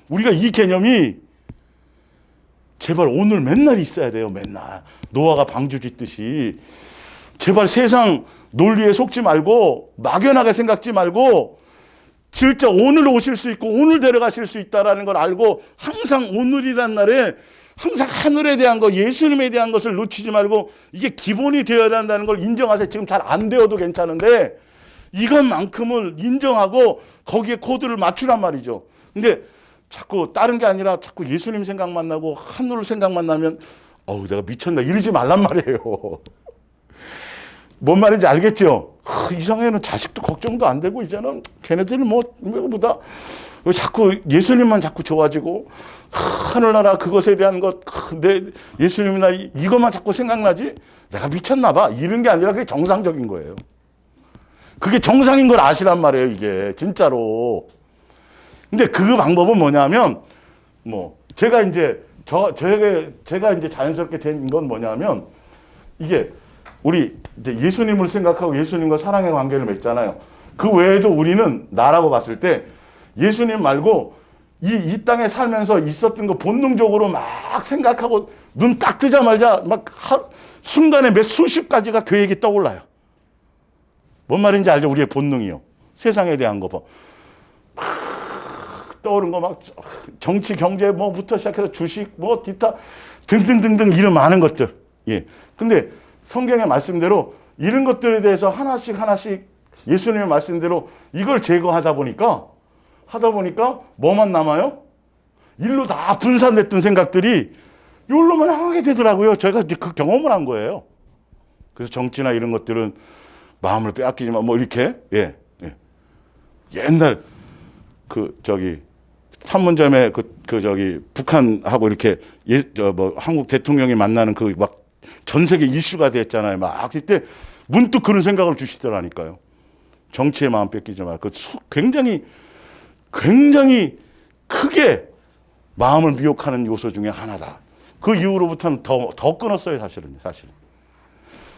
우리가 이 개념이 제발 오늘 맨날 있어야 돼요. 맨날. 노아가 방주 짓듯이. 제발 세상 논리에 속지 말고 막연하게 생각지 말고 진짜 오늘 오실 수 있고 오늘 데려가실 수 있다는 걸 알고 항상 오늘이란 날에 항상 하늘에 대한 것, 예수님에 대한 것을 놓치지 말고 이게 기본이 되어야 한다는 걸 인정하세요. 지금 잘 안 되어도 괜찮은데 이것만큼은 인정하고 거기에 코드를 맞추란 말이죠. 근데 자꾸 다른 게 아니라 자꾸 예수님 생각만 나고 하늘 생각만 나면 어우 내가 미쳤나 이러지 말란 말이에요. 뭔 말인지 알겠죠? 이상해는 자식도 걱정도 안 되고 이제는 걔네들은 뭐보다 자꾸 예수님만 자꾸 좋아지고 하늘나라 그것에 대한 것, 내 예수님이나 이것만 자꾸 생각나지? 내가 미쳤나 봐. 이런 게 아니라 그게 정상적인 거예요. 그게 정상인 걸 아시란 말이에요, 이게. 진짜로. 근데 그 방법은 뭐냐면, 제가 이제 자연스럽게 된 건 뭐냐면, 이게 우리 이제 예수님을 생각하고 예수님과 사랑의 관계를 맺잖아요. 그 외에도 우리는 나라고 봤을 때 예수님 말고 이 땅에 살면서 있었던 거 본능적으로 막 생각하고 눈 딱 뜨자마자 막 순간에 몇 수십 가지가 계획이 떠올라요. 뭔 말인지 알죠? 우리의 본능이요. 세상에 대한 거 봐. 떠오른 거 막 정치, 경제 뭐부터 시작해서 주식 기타 등등등등 이런 많은 것들. 예. 근데 성경의 말씀대로 이런 것들에 대해서 하나씩 예수님의 말씀대로 이걸 제거하다 보니까 뭐만 남아요? 일로 다 분산됐던 생각들이 이로만 하게 되더라고요. 제가 그 경험을 한 거예요. 그래서 정치나 이런 것들은 마음을 빼앗기지만 이렇게 옛날 판문점에 북한하고 이렇게 한국 대통령이 만나는 막 전 세계 이슈가 됐잖아요. 막 그때 문득 그런 생각을 주시더라니까요. 정치에 마음 뺏기지 말고 굉장히 크게 마음을 미혹하는 요소 중에 하나다. 그 이후로부터는 더 끊었어요, 사실은.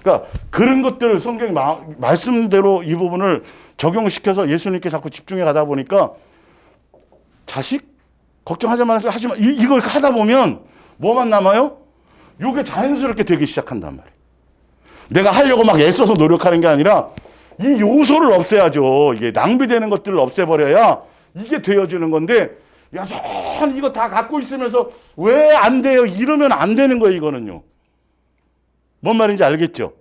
그러니까 그런 것들을 성경이 말씀대로 이 부분을 적용시켜서 예수님께 자꾸 집중해 가다 보니까 자식 걱정하지 마세요. 하지만 이걸 하다 보면 뭐만 남아요? 이게 자연스럽게 되기 시작한단 말이에요. 내가 하려고 막 애써서 노력하는 게 아니라 이 요소를 없애야죠. 이게 낭비되는 것들을 없애버려야 이게 되어지는 건데 여전히 이거 다 갖고 있으면서 왜 안 돼요? 이러면 안 되는 거예요, 이거는요. 뭔 말인지 알겠죠?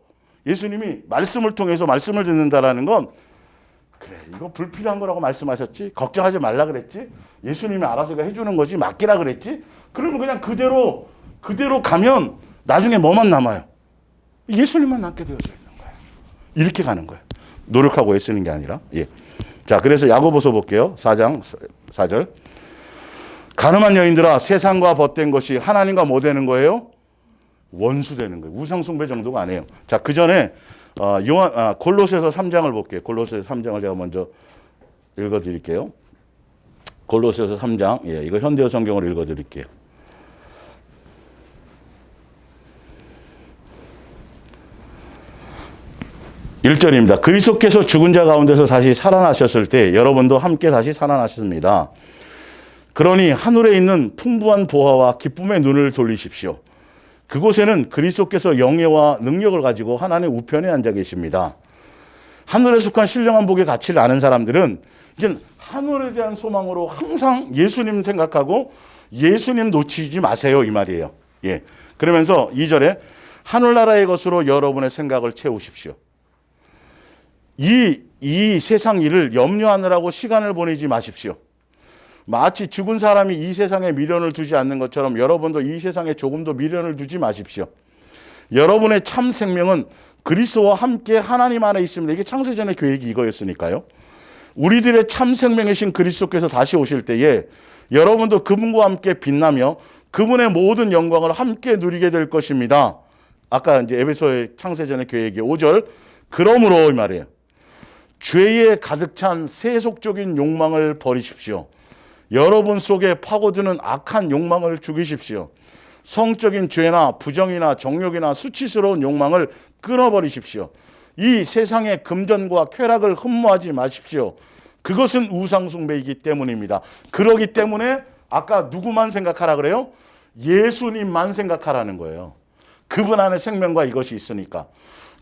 예수님이 말씀을 통해서 말씀을 듣는다라는 건 그래, 이거 불필요한 거라고 말씀하셨지? 걱정하지 말라 그랬지? 예수님이 알아서 해주는 거지? 맡기라 그랬지? 그러면 그냥 그대로 가면 나중에 뭐만 남아요? 예수님만 남게 되어져 있는 거예요. 이렇게 가는 거예요. 노력하고 애쓰는 게 아니라. 예. 자, 그래서 야고보서 볼게요. 4장 4절. 가늠한 여인들아, 세상과 벗된 것이 하나님과 뭐 되는 거예요? 원수 되는 거예요. 우상숭배 정도가 아니에요. 자, 그 전에 골로새서 3장을 볼게요. 골로새서 3장을 제가 먼저 읽어드릴게요. 골로새서 3장. 예, 이거 현대어 성경으로 읽어드릴게요. 1절입니다. 그리스도께서 죽은 자 가운데서 다시 살아나셨을 때 여러분도 함께 다시 살아나셨습니다. 그러니 하늘에 있는 풍부한 보화와 기쁨의 눈을 돌리십시오. 그곳에는 그리스도께서 영예와 능력을 가지고 하나님의 우편에 앉아 계십니다. 하늘에 속한 신령한 복의 가치를 아는 사람들은 이제 하늘에 대한 소망으로 항상 예수님 생각하고 예수님 놓치지 마세요, 이 말이에요. 예. 그러면서 2절에 하늘나라의 것으로 여러분의 생각을 채우십시오. 이 세상 일을 염려하느라고 시간을 보내지 마십시오. 마치 죽은 사람이 이 세상에 미련을 두지 않는 것처럼 여러분도 이 세상에 조금도 미련을 두지 마십시오. 여러분의 참 생명은 그리스도와 함께 하나님 안에 있습니다. 이게 창세전의 계획이 이거였으니까요. 우리들의 참 생명이신 그리스도께서 다시 오실 때에 여러분도 그분과 함께 빛나며 그분의 모든 영광을 함께 누리게 될 것입니다. 아까 이제 에베소의 창세전의 계획이 5절. 그러므로 이 말이에요. 죄에 가득 찬 세속적인 욕망을 버리십시오. 여러분 속에 파고드는 악한 욕망을 죽이십시오. 성적인 죄나 부정이나 정욕이나 수치스러운 욕망을 끊어버리십시오. 이 세상의 금전과 쾌락을 흠모하지 마십시오. 그것은 우상숭배이기 때문입니다. 그러기 때문에 아까 누구만 생각하라 그래요? 예수님만 생각하라는 거예요. 그분 안에 생명과 이것이 있으니까.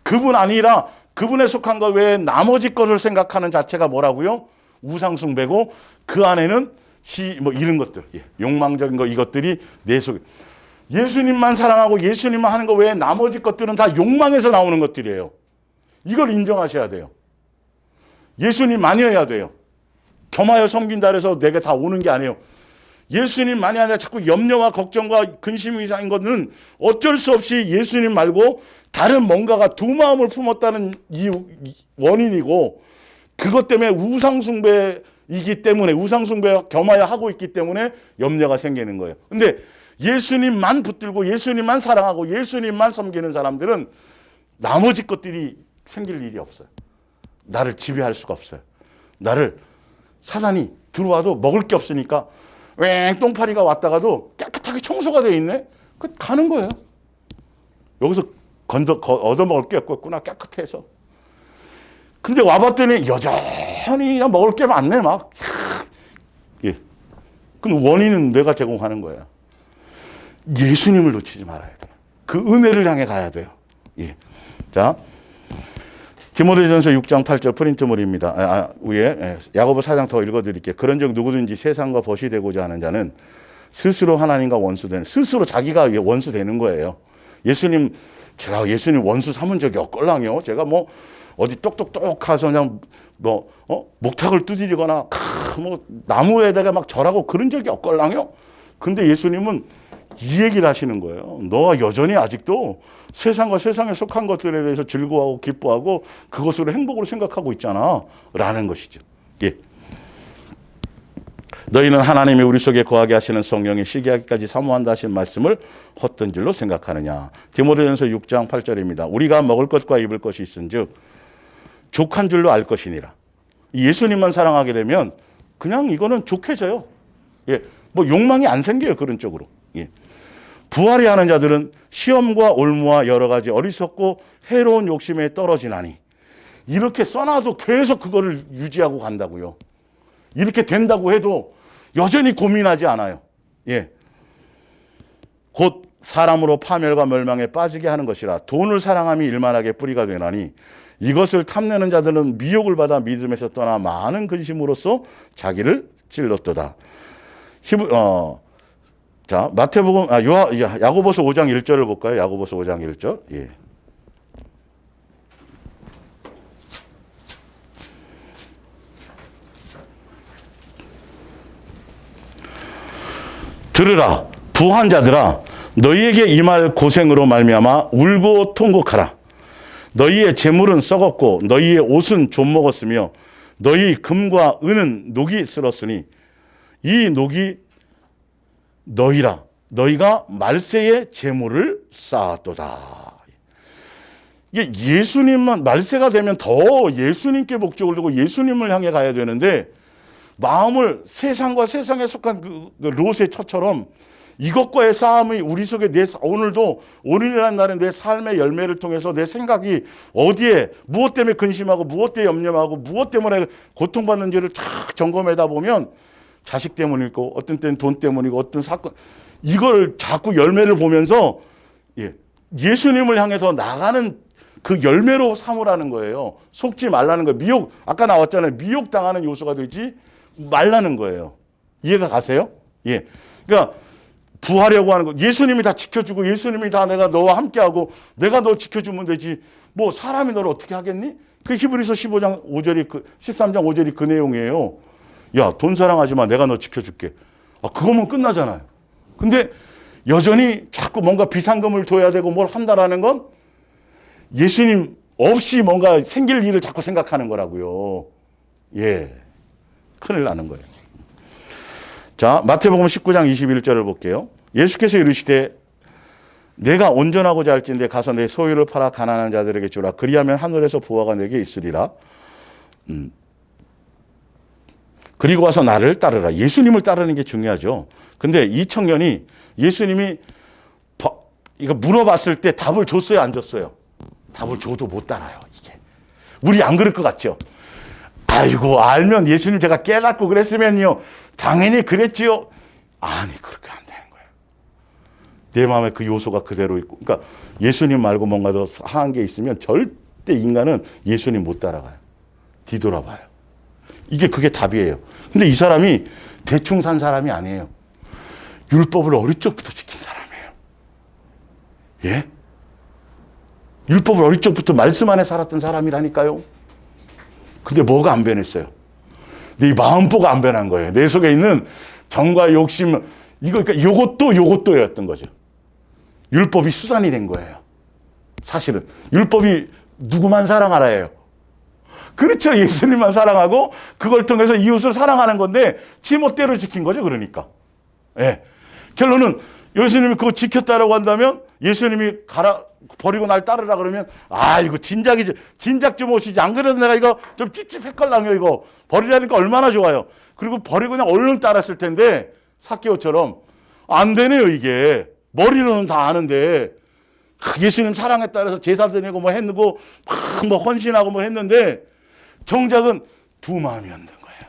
그분 아니라 그분에 속한 것 외에 나머지 것을 생각하는 자체가 뭐라고요? 우상숭배고, 그 안에는 뭐 이런 것들, 욕망적인 거, 이것들이 내 속에. 예수님만 사랑하고 예수님만 하는 것 외에 나머지 것들은 다 욕망에서 나오는 것들이에요. 이걸 인정하셔야 돼요. 예수님만이어야 돼요. 겸하여 섬긴다 해서 내게 다 오는 게 아니에요. 예수님만이 아니라 자꾸 염려와 걱정과 근심 이상인 것은 어쩔 수 없이 예수님 말고 다른 뭔가가 두 마음을 품었다는 원인이고, 그것 때문에 우상숭배이기 때문에, 우상숭배와 겸하여 하고 있기 때문에 염려가 생기는 거예요. 근데 예수님만 붙들고 예수님만 사랑하고 예수님만 섬기는 사람들은 나머지 것들이 생길 일이 없어요. 나를 지배할 수가 없어요. 나를 사단이 들어와도 먹을 게 없으니까 왱 똥파리가 왔다가도 깨끗하게 청소가 되어 있네. 그 가는 거예요. 여기서 얻어먹을 게 없구나, 깨끗해서. 근데 와봤더니 여전히 먹을 게 많네, 막. 예. 그럼 원인은 내가 제공하는 거예요. 예수님을 놓치지 말아야 돼요. 그 은혜를 향해 가야 돼요. 예. 자, 디모데전서 6장 8절 프린트물입니다. 위에 야고보 4장 더 읽어드릴게요. 그런즉 누구든지 세상과 벗이 되고자 하는 자는 스스로 하나님과 원수되는, 스스로 자기가 원수 되는 거예요. 제가 예수님 원수 삼은 적이 없걸랑요. 제가 뭐 어디 똑똑똑 가서 그냥 목탁을 두드리거나 뭐 나무에다가 막 절하고 그런 적이 없걸랑요. 근데 예수님은 이 얘기를 하시는 거예요. 너가 여전히 아직도 세상과 세상에 속한 것들에 대해서 즐거워하고 기뻐하고 그것으로 행복으로 생각하고 있잖아 라는 것이죠. 예. 너희는 하나님이 우리 속에 거하게 하시는 성령이 시기하기까지 사모한다 하신 말씀을 헛된 줄로 생각하느냐. 디모데전서 6장 8절입니다. 우리가 먹을 것과 입을 것이 있은즉 족한 줄로 알 것이니라. 예수님만 사랑하게 되면 그냥 이거는 족해져요. 예. 뭐 욕망이 안 생겨요. 그런 쪽으로. 예. 부활이 하는 자들은 시험과 올무와 여러 가지 어리석고 해로운 욕심에 떨어지나니, 이렇게 써놔도 계속 그거를 유지하고 간다고요. 이렇게 된다고 해도 여전히 고민하지 않아요. 예. 곧 사람으로 파멸과 멸망에 빠지게 하는 것이라. 돈을 사랑함이 일만하게 뿌리가 되나니 이것을 탐내는 자들은 미혹을 받아 믿음에서 떠나 많은 근심으로써 자기를 찔렀도다. 자, 마태복음, 야고보서 5장 1절을 볼까요? 야고보서 5장 1절. 예. 들으라, 부한 자들아, 너희에게 임할 고생으로 말미암아 울고 통곡하라. 너희의 재물은 썩었고 너희의 옷은 좀 먹었으며 너희 금과 은은 녹이 쓸었으니 이 녹이 너희라. 너희가 말세의 재물을 쌓았도다. 이게 예수님만, 말세가 되면 더 예수님께 목적을 두고 예수님을 향해 가야 되는데, 마음을 세상과 세상에 속한 그 롯의 처처럼 이것과의 싸움이 우리 속에 오늘도, 오늘이라는 날에 내 삶의 열매를 통해서 내 생각이 어디에, 무엇 때문에 근심하고 무엇 때문에 염려하고 무엇 때문에 고통받는지를 쫙 점검하다 보면 자식 때문이고 어떤 때는 돈 때문이고 어떤 사건, 이걸 자꾸 열매를 보면서 예수님을 향해서 나가는 그 열매로 삼으라는 거예요. 속지 말라는 거예요. 미혹, 아까 나왔잖아요. 미혹당하는 요소가 되지 말라는 거예요. 이해가 가세요? 예. 그러니까 부하려고 하는 거, 예수님이 다 지켜주고 예수님이 다 내가 너와 함께하고 내가 너 지켜주면 되지. 뭐 사람이 너를 어떻게 하겠니? 그 히브리서 15장 5절이 13장 5절이 그 내용이에요. 야, 돈 사랑하지 마. 내가 너 지켜줄게. 그거면 끝나잖아요. 근데 여전히 자꾸 뭔가 비상금을 둬야 되고 뭘 한다라는 건 예수님 없이 뭔가 생길 일을 자꾸 생각하는 거라고요. 예. 큰일 나는 거예요. 자, 마태복음 19장 21절을 볼게요. 예수께서 이르시되 내가 온전하고자 할진대 가서 내 소유를 팔아 가난한 자들에게 주라. 그리하면 하늘에서 부화가 내게 있으리라. 그리고 와서 나를 따르라. 예수님을 따르는 게 중요하죠. 근데 이 청년이 예수님이 이거 물어봤을 때 답을 줬어요, 안 줬어요? 답을 줘도 못 따라요, 이게. 우리 안 그럴 것 같죠? 아이고, 알면 예수님 제가 깨닫고 그랬으면요. 당연히 그랬지요. 아니, 그렇게 안 되는 거예요. 내 마음에 그 요소가 그대로 있고. 그러니까 예수님 말고 뭔가 더 상한 게 있으면 절대 인간은 예수님 못 따라가요. 뒤돌아봐요. 그게 답이에요. 근데 이 사람이 대충 산 사람이 아니에요. 율법을 어릴 적부터 지킨 사람이에요. 예? 율법을 어릴 적부터 말씀 안에 살았던 사람이라니까요. 근데 뭐가 안 변했어요? 내 마음보가 안 변한 거예요. 내 속에 있는 정과 욕심, 그러니까 요것도였던 거죠. 율법이 수단이 된 거예요. 사실은. 율법이 누구만 사랑하라예요. 그렇죠. 예수님만 사랑하고 그걸 통해서 이웃을 사랑하는 건데 지멋대로 지킨 거죠. 그러니까. 예. 결론은 예수님이 그거 지켰다라고 한다면 예수님이 버리고 날 따르라 그러면 이거 진작이지. 진작 좀 오시지. 안 그래도 내가 이거 좀 찝찝했걸랑요. 이거 버리라니까 얼마나 좋아요. 그리고 버리고 그냥 얼른 따랐을 텐데 삭개오처럼 안 되네요. 이게. 머리로는 다 아는데 예수님 사랑에 따라서 제사 드리고 뭐 했고 뭐 헌신하고 뭐 했는데 정작은 두 마음이었는 거예요.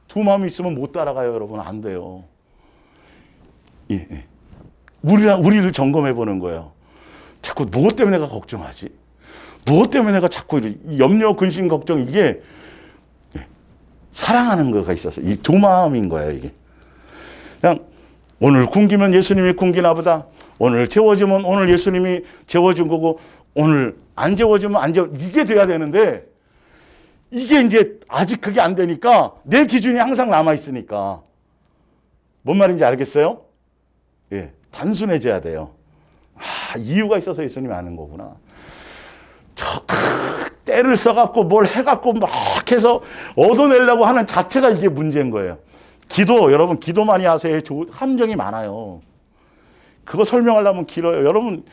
두 마음이 있으면 못 따라가요. 여러분. 안 돼요. 예. 우리를 점검해 보는 거예요. 자꾸 무엇 때문에 내가 걱정하지? 무엇 때문에 내가 자꾸 염려, 근심, 걱정 이게 사랑하는 거가 있어서 이 두 마음인 거예요. 이게 그냥 오늘 굶기면 예수님이 굶기나 보다. 오늘 재워주면 오늘 예수님이 재워준 거고 오늘 안 재워주면 안 재워 이게 돼야 되는데 이게 이제 아직 그게 안 되니까 내 기준이 항상 남아 있으니까 뭔 말인지 알겠어요? 예, 단순해져야 돼요. 이유가 있어서 예수님이 아는 거구나. 때를 써갖고 뭘 해갖고 막 해서 얻어내려고 하는 자체가 이게 문제인 거예요. 여러분 기도 많이 하세요. 함정이 많아요. 그거 설명하려면 길어요. 여러분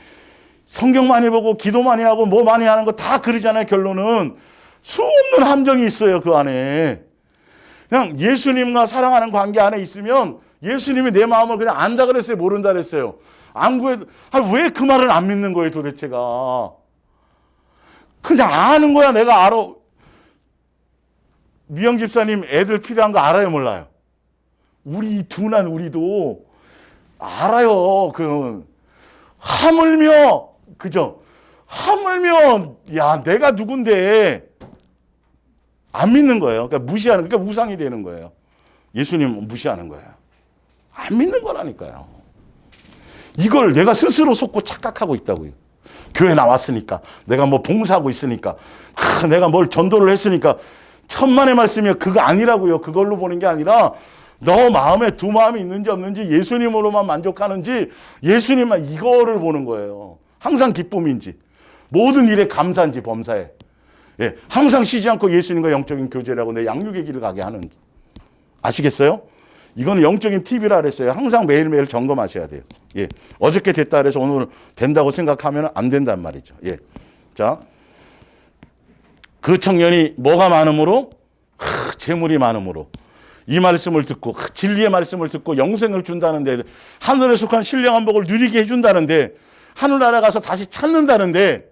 성경 많이 보고 기도 많이 하고 뭐 많이 하는 거 다 그러잖아요. 결론은 수없는 함정이 있어요. 그 안에. 그냥 예수님과 사랑하는 관계 안에 있으면 예수님이 내 마음을 그냥 안다 그랬어요? 모른다 그랬어요? 안 구해도, 왜 그 말을 안 믿는 거예요, 도대체가? 그냥 아는 거야, 내가 알아. 미영 집사님 애들 필요한 거 알아요, 몰라요? 우리 둔한 우리도 알아요. 하물며, 그죠? 하물며, 야, 내가 누군데. 안 믿는 거예요. 그러니까 그러니까 우상이 되는 거예요. 예수님 무시하는 거예요. 안 믿는 거라니까요. 이걸 내가 스스로 속고 착각하고 있다고요. 교회 나왔으니까, 내가 뭐 봉사하고 있으니까, 내가 뭘 전도를 했으니까, 천만의 말씀이요. 그거 아니라고요. 그걸로 보는 게 아니라, 너 마음에 두 마음이 있는지 없는지, 예수님으로만 만족하는지, 예수님만 이거를 보는 거예요. 항상 기쁨인지, 모든 일에 감사인지 범사에. 예, 항상 쉬지 않고 예수님과 영적인 교제라고 내 양육의 길을 가게 하는. 아시겠어요? 이건 영적인 팁이라 그랬어요. 항상 매일매일 점검하셔야 돼요. 예. 어저께 됐다 그래서 오늘 된다고 생각하면 안 된단 말이죠. 예. 자. 그 청년이 뭐가 많음으로? 재물이 많음으로. 이 말씀을 듣고, 진리의 말씀을 듣고 영생을 준다는데, 하늘에 속한 신령한 복을 누리게 해준다는데, 하늘나라 가서 다시 찾는다는데,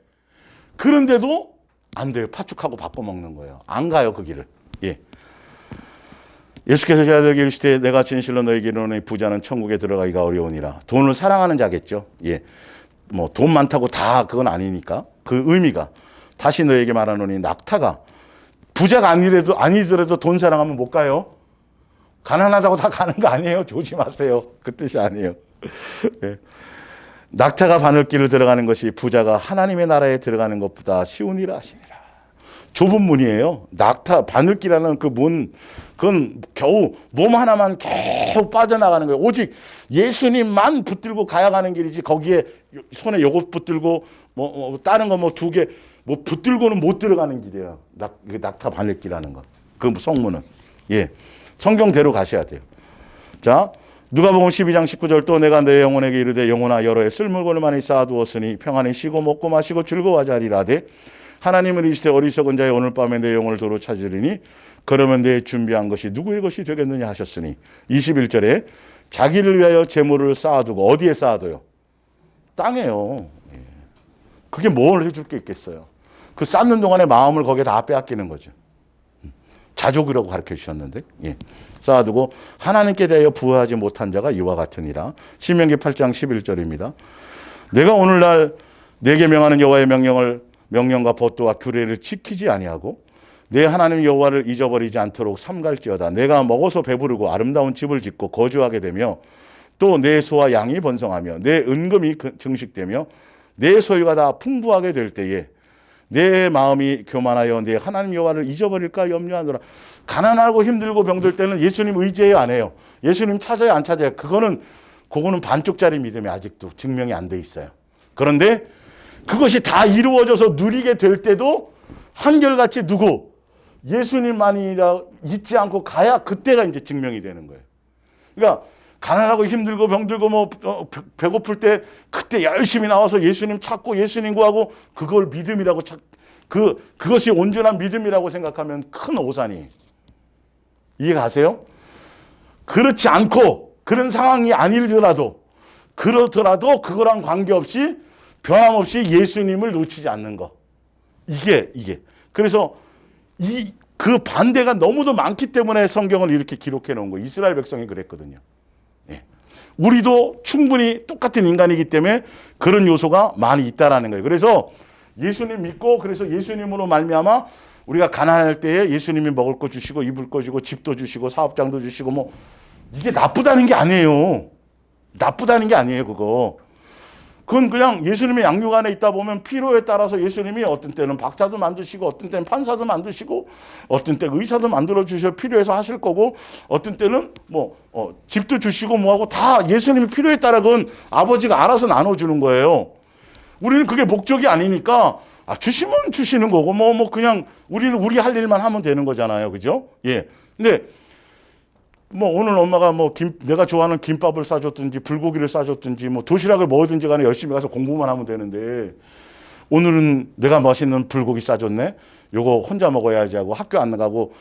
그런데도 안 돼요. 파축하고 바꿔먹는 거예요. 안 가요, 그 길을. 예. 예수께서 제자들에게 이르시되 내가 진실로 너희에게 이르노니 부자는 천국에 들어가기가 어려우니라. 돈을 사랑하는 자겠죠. 예. 뭐 돈 많다고 다 그건 아니니까. 그 의미가 다시 너희에게 말하노니 낙타가 부자가 아니더라도 돈 사랑하면 못 가요. 가난하다고 다 가는 거 아니에요. 조심하세요. 그 뜻이 아니에요. 예. 낙타가 바늘길을 들어가는 것이 부자가 하나님의 나라에 들어가는 것보다 쉬우니라 하시니라. 좁은 문이에요. 낙타 바늘길이라는 그 문, 그건 겨우 몸 하나만 겨우 빠져나가는 거예요. 오직 예수님만 붙들고 가야 가는 길이지 거기에 손에 요것 붙들고 다른 거 뭐 두 개 뭐 붙들고는 못 들어가는 길이에요. 낙타 바늘길이라는 거. 그 성문은. 예. 성경대로 가셔야 돼요. 자, 누가복음 12장 19절 또 내가 내 영혼에게 이르되 영혼아 여러 해 쓸 물건을 많이 쌓아두었으니 평안히 쉬고 먹고 마시고 즐거워하자 하리라되 하나님은 이시되 어리석은 자의 오늘 밤에 내 영혼을 도로 찾으리니 그러면 내 준비한 것이 누구의 것이 되겠느냐 하셨으니 21절에 자기를 위하여 재물을 쌓아두고 어디에 쌓아둬요? 땅에요. 그게 뭘 해줄 게 있겠어요? 그 쌓는 동안에 마음을 거기에 다 빼앗기는 거죠. 가족이라고 가르쳐 주셨는데, 예. 쌓아두고 하나님께 대하여 부어하지 못한 자가 이와 같으니라. 신명기 8장 11절입니다. 내가 오늘날 내게 명하는 여호와의 명령과 법도와 규례를 지키지 아니하고 내 하나님 여호와를 잊어버리지 않도록 삼갈지어다. 내가 먹어서 배부르고 아름다운 집을 짓고 거주하게 되며 또 내 소와 양이 번성하며 내 은금이 증식되며 내 소유가 다 풍부하게 될 때에 내 마음이 교만하여 내 하나님 여호와를 잊어버릴까 염려하노라. 가난하고 힘들고 병들 때는 예수님 의지해요, 안 해요? 예수님 찾아요, 안 찾아요? 그거는 반쪽짜리 믿음이 아직도 증명이 안 돼 있어요. 그런데 그것이 다 이루어져서 누리게 될 때도 한결같이 누구? 예수님만이라 잊지 않고 가야 그때가 이제 증명이 되는 거예요. 그러니까 가난하고 힘들고 병들고 배고플 때 그때 열심히 나와서 예수님 찾고 예수님 구하고 그걸 믿음이라고 그것이 온전한 믿음이라고 생각하면 큰 오산이. 이해가세요? 그렇지 않고 그런 상황이 아니더라도 그렇더라도 그거랑 관계없이 변함없이 예수님을 놓치지 않는 거. 이게. 그래서 그 반대가 너무도 많기 때문에 성경을 이렇게 기록해 놓은 거예요. 이스라엘 백성이 그랬거든요. 예. 우리도 충분히 똑같은 인간이기 때문에 그런 요소가 많이 있다라는 거예요. 그래서 예수님 믿고 그래서 예수님으로 말미암아 우리가 가난할 때에 예수님이 먹을 거 주시고 입을 거 주시고 집도 주시고 사업장도 주시고 이게 나쁘다는 게 아니에요. 나쁘다는 게 아니에요, 그거. 그건 그냥 예수님의 양육 안에 있다 보면 필요에 따라서 예수님이 어떤 때는 박사도 만드시고 어떤 때는 판사도 만드시고 어떤 때 의사도 만들어 주셔 필요해서 하실 거고 어떤 때는 집도 주시고 뭐하고 다 예수님이 필요에 따라 그건 아버지가 알아서 나눠주는 거예요. 우리는 그게 목적이 아니니까 주시면 주시는 거고 그냥 우리는 우리 할 일만 하면 되는 거잖아요, 그죠? 예. 근데 오늘 엄마가 내가 좋아하는 김밥을 싸줬든지 불고기를 싸줬든지 도시락을 뭐든지 간에 열심히 가서 공부만 하면 되는데 오늘은 내가 맛있는 불고기 싸줬네? 요거 혼자 먹어야지 하고 학교 안 나가고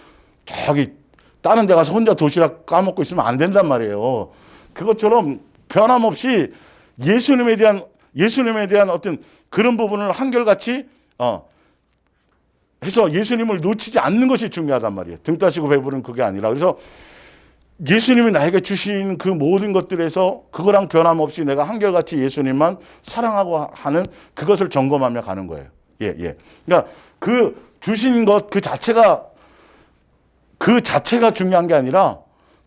저기 다른 데 가서 혼자 도시락 까먹고 있으면 안 된단 말이에요. 그것처럼 변함없이 예수님에 대한 어떤 그런 부분을 한결같이 해서 예수님을 놓치지 않는 것이 중요하단 말이에요. 등 따시고 배부른 그게 아니라. 그래서 예수님이 나에게 주신 그 모든 것들에서 그거랑 변함없이 내가 한결같이 예수님만 사랑하고 하는 그것을 점검하며 가는 거예요. 예. 그러니까 그 주신 것 그 자체가 중요한 게 아니라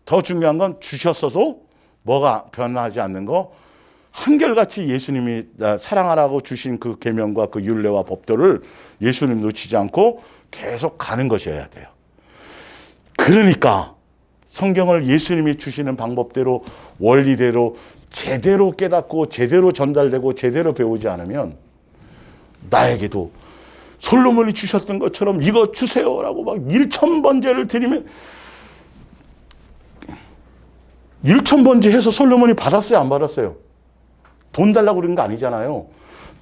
더 중요한 건 주셨어도 뭐가 변하지 않는 거 한결같이 예수님이 사랑하라고 주신 그 계명과 그 율례와 법도를 예수님 놓치지 않고 계속 가는 것이어야 돼요. 그러니까 성경을 예수님이 주시는 방법대로 원리대로 제대로 깨닫고 제대로 전달되고 제대로 배우지 않으면 나에게도 솔로몬이 주셨던 것처럼 이거 주세요라고 막 1,000번제를 드리면 1,000번제 해서 솔로몬이 받았어요, 안 받았어요? 돈 달라고 그런 거 아니잖아요.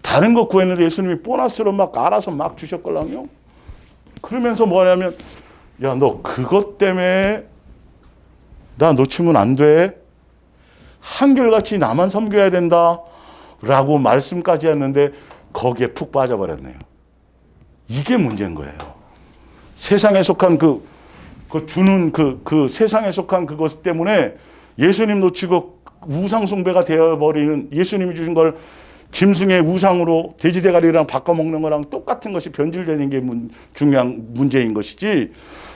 다른 거 구했는데 예수님이 보너스로 막 알아서 막 주셨걸랑요. 그러면서 뭐냐면 야, 너 그것 때문에 나 놓치면 안 돼. 한결같이 나만 섬겨야 된다. 라고 말씀까지 했는데 거기에 푹 빠져버렸네요. 이게 문제인 거예요. 세상에 속한 주는 세상에 속한 그것 때문에 예수님 놓치고 우상숭배가 되어버리는 예수님이 주신 걸 짐승의 우상으로 돼지대가리랑 바꿔먹는 거랑 똑같은 것이 변질되는 게 중요한 문제인 것이지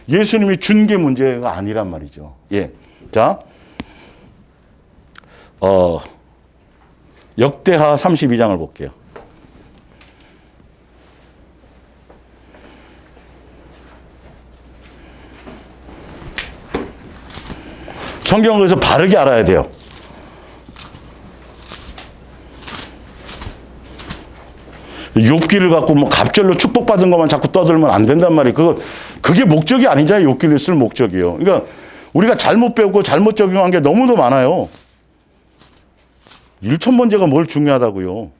예수님이 준 게 문제가 아니란 말이죠. 예. 자, 역대하 32장을 볼게요. 성경을 그래서 바르게 알아야 돼요. 욥기를 갖고 갑절로 축복받은 것만 자꾸 떠들면 안 된단 말이에요. 그게 목적이 아니잖아요. 욥기를 쓸 목적이요. 그러니까 우리가 잘못 배우고 잘못 적용한 게 너무도 많아요. 1,000번째가 뭘 중요하다고요.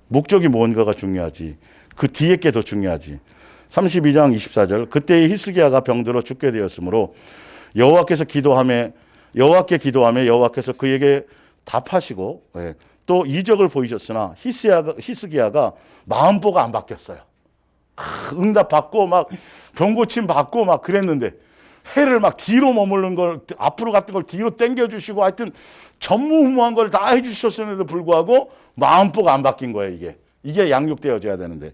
목적이 뭔가가 중요하지. 그 뒤에 게 더 중요하지. 32장 24절 그때의 히스기야가 병들어 죽게 되었으므로 여호와께 기도하며 여호와께서 그에게 답하시고 또 이적을 보이셨으나 히스기야가 마음보가 안 바뀌었어요. 응답 받고 막 병고침 받고 막 그랬는데 해를 막 뒤로 머무른 걸, 앞으로 갔던 걸 뒤로 당겨주시고 하여튼 전무후무한 걸 다 해주셨음에도 불구하고 마음보가 안 바뀐 거예요, 이게. 이게 양육되어져야 되는데.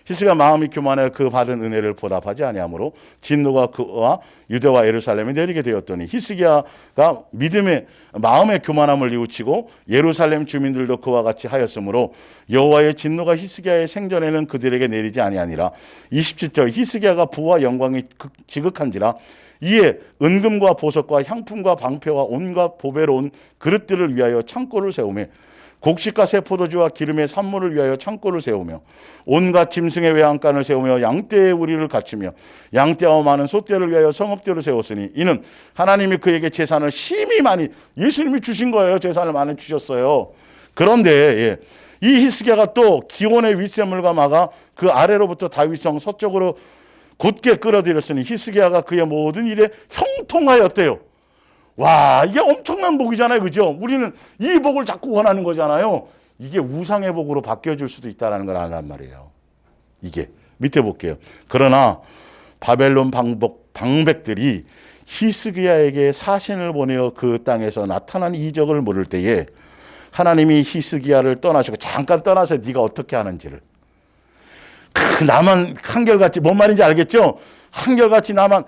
히스기야 마음이 교만하여 그 받은 은혜를 보답하지 아니하므로 진노가 그와 유대와 예루살렘에 내리게 되었더니 히스기야가 믿음의 마음의 교만함을 뉘우치고 예루살렘 주민들도 그와 같이 하였으므로 여호와의 진노가 히스기야의 생전에는 그들에게 내리지 아니하니라. 27절 히스기야가 부와 영광이 지극한지라 이에 은금과 보석과 향품과 방패와 온갖 보배로운 그릇들을 위하여 창고를 세우며 곡식과 새 포도주와 기름의 산물을 위하여 창고를 세우며 온갖 짐승의 외양간을 세우며 양떼의 우리를 갖추며 양떼와 많은 소떼를 위하여 성읍들을 세웠으니 이는 하나님이 그에게 재산을 심히 많이 예수님이 주신 거예요. 재산을 많이 주셨어요. 그런데 이 히스기야가 또 기온의 윗샘물과 막아 그 아래로부터 다윗성 서쪽으로 곧게 끌어들였으니 히스기야가 그의 모든 일에 형통하였대요. 와, 이게 엄청난 복이잖아요. 그죠? 우리는 이 복을 자꾸 원하는 거잖아요. 이게 우상의 복으로 바뀌어질 수도 있다는 걸 알란 말이에요. 이게. 밑에 볼게요. 그러나 바벨론 방백들이 히스기야에게 사신을 보내어 그 땅에서 나타난 이적을 물을 때에 하나님이 히스기야를 떠나시고 잠깐 떠나서 네가 어떻게 하는지를. 나만 한결같이 뭔 말인지 알겠죠? 한결같이 나만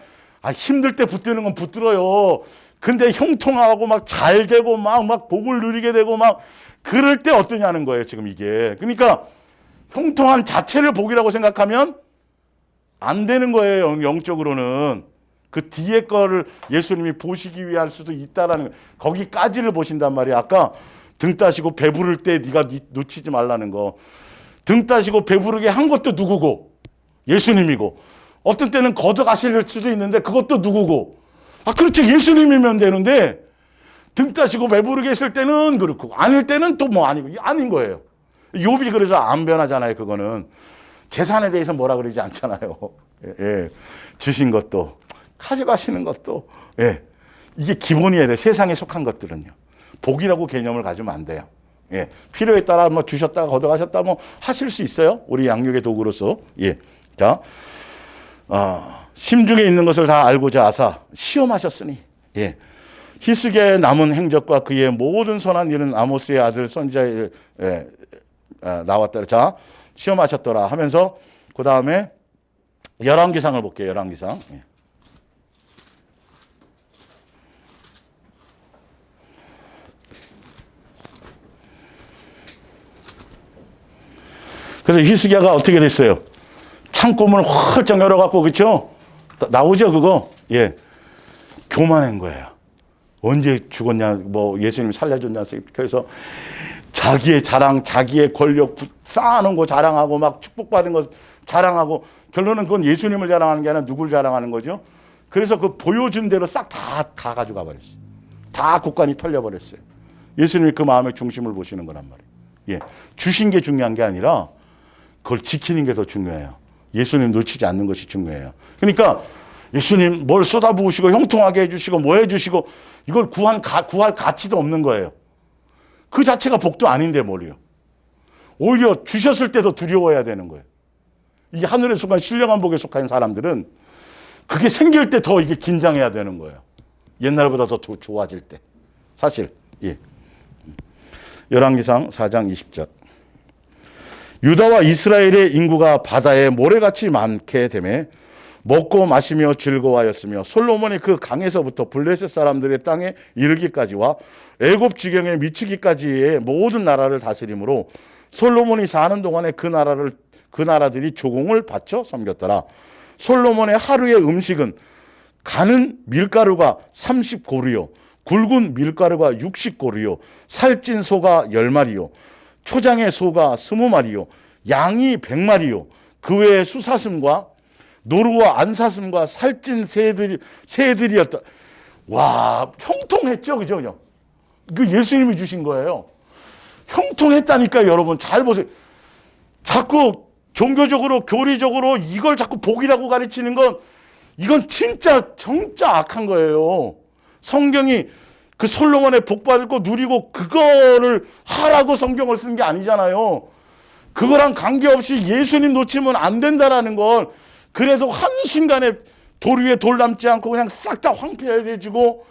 힘들 때 붙드는 건 붙들어요. 근데 형통하고 막 잘 되고 막 복을 누리게 되고 막 그럴 때 어떠냐는 거예요, 지금 이게. 그러니까 형통한 자체를 복이라고 생각하면 안 되는 거예요, 영적으로는. 그 뒤에 거를 예수님이 보시기 위할 수도 있다라는 거. 거기까지를 보신단 말이에요. 아까 등 따시고 배부를 때 네가 놓치지 말라는 거. 등 따시고 배부르게 한 것도 누구고? 예수님이고. 어떤 때는 걷어가실 수도 있는데 그것도 누구고? 그렇죠. 예수님이면 되는데 등 따시고 배부르게 했을 때는 그렇고 아닐 때는 또 뭐 아니고 아닌 거예요. 욥이 그래서 안 변하잖아요. 그거는 재산에 대해서 뭐라 그러지 않잖아요. 예. 주신 것도 가져가시는 것도 예. 이게 기본이어야 돼. 세상에 속한 것들은요. 복이라고 개념을 가지면 안 돼요. 예. 필요에 따라 뭐 주셨다가 걷어가셨다 뭐 하실 수 있어요. 우리 양육의 도구로서. 예. 자. 심중에 있는 것을 다 알고자 하사 시험하셨으니 예. 히스기야의 남은 행적과 그의 모든 선한 일은 아모스의 아들 선지자에 나왔다. 자, 시험하셨더라 하면서 그 다음에 열왕기상을 볼게요. 열왕기상. 예. 그래서 히스기야가 어떻게 됐어요? 창고문을 활짝 열어갖고, 그렇죠? 나오죠, 그거? 예. 교만한 거예요. 언제 죽었냐, 뭐 예수님이 살려줬냐, 그래서 자기의 자랑, 자기의 권력 쌓아놓은 거 자랑하고 막 축복받은 거 자랑하고 결론은 그건 예수님을 자랑하는 게 아니라 누굴 자랑하는 거죠? 그래서 그 보여준 대로 싹 다 가져가 버렸어요. 다 국간이 털려버렸어요. 예수님이 그 마음의 중심을 보시는 거란 말이에요. 예. 주신 게 중요한 게 아니라 그걸 지키는 게 더 중요해요. 예수님 놓치지 않는 것이 중요해요. 그러니까 예수님 뭘 쏟아부으시고 형통하게 해주시고 뭐 해주시고 이걸 구할 가치도 없는 거예요. 그 자체가 복도 아닌데 뭘요. 오히려 주셨을 때도 두려워해야 되는 거예요. 이게 하늘에 속한 신령한 복에 속한 사람들은 그게 생길 때 더 이게 긴장해야 되는 거예요. 옛날보다 더 좋아질 때. 사실. 예. 열왕기상 4장 20절. 유다와 이스라엘의 인구가 바다에 모래같이 많게 되매 먹고 마시며 즐거워하였으며 솔로몬이 그 강에서부터 블레셋 사람들의 땅에 이르기까지와 애굽 지경에 미치기까지의 모든 나라를 다스림으로 솔로몬이 사는 동안에 그 나라들이 조공을 바쳐 섬겼더라. 솔로몬의 하루의 음식은 가는 밀가루가 30고루요 굵은 밀가루가 60고루요 살찐 소가 10마리요 초장의 소가 20마리요 양이 100마리요 그 외에 수사슴과 노루와 안사슴과 살찐 새들이었다. 와, 형통했죠, 그죠? 그 예수님이 주신 거예요. 형통했다니까요, 여러분. 잘 보세요. 자꾸 종교적으로, 교리적으로 이걸 자꾸 복이라고 가르치는 건 이건 진짜 악한 거예요. 성경이 그 솔로몬의 복 받을 거 누리고 그거를 하라고 성경을 쓴 게 아니잖아요. 그거랑 관계없이 예수님 놓치면 안 된다라는 걸 그래서 한순간에 돌 위에 돌 남지 않고 그냥 싹 다 황폐해지고,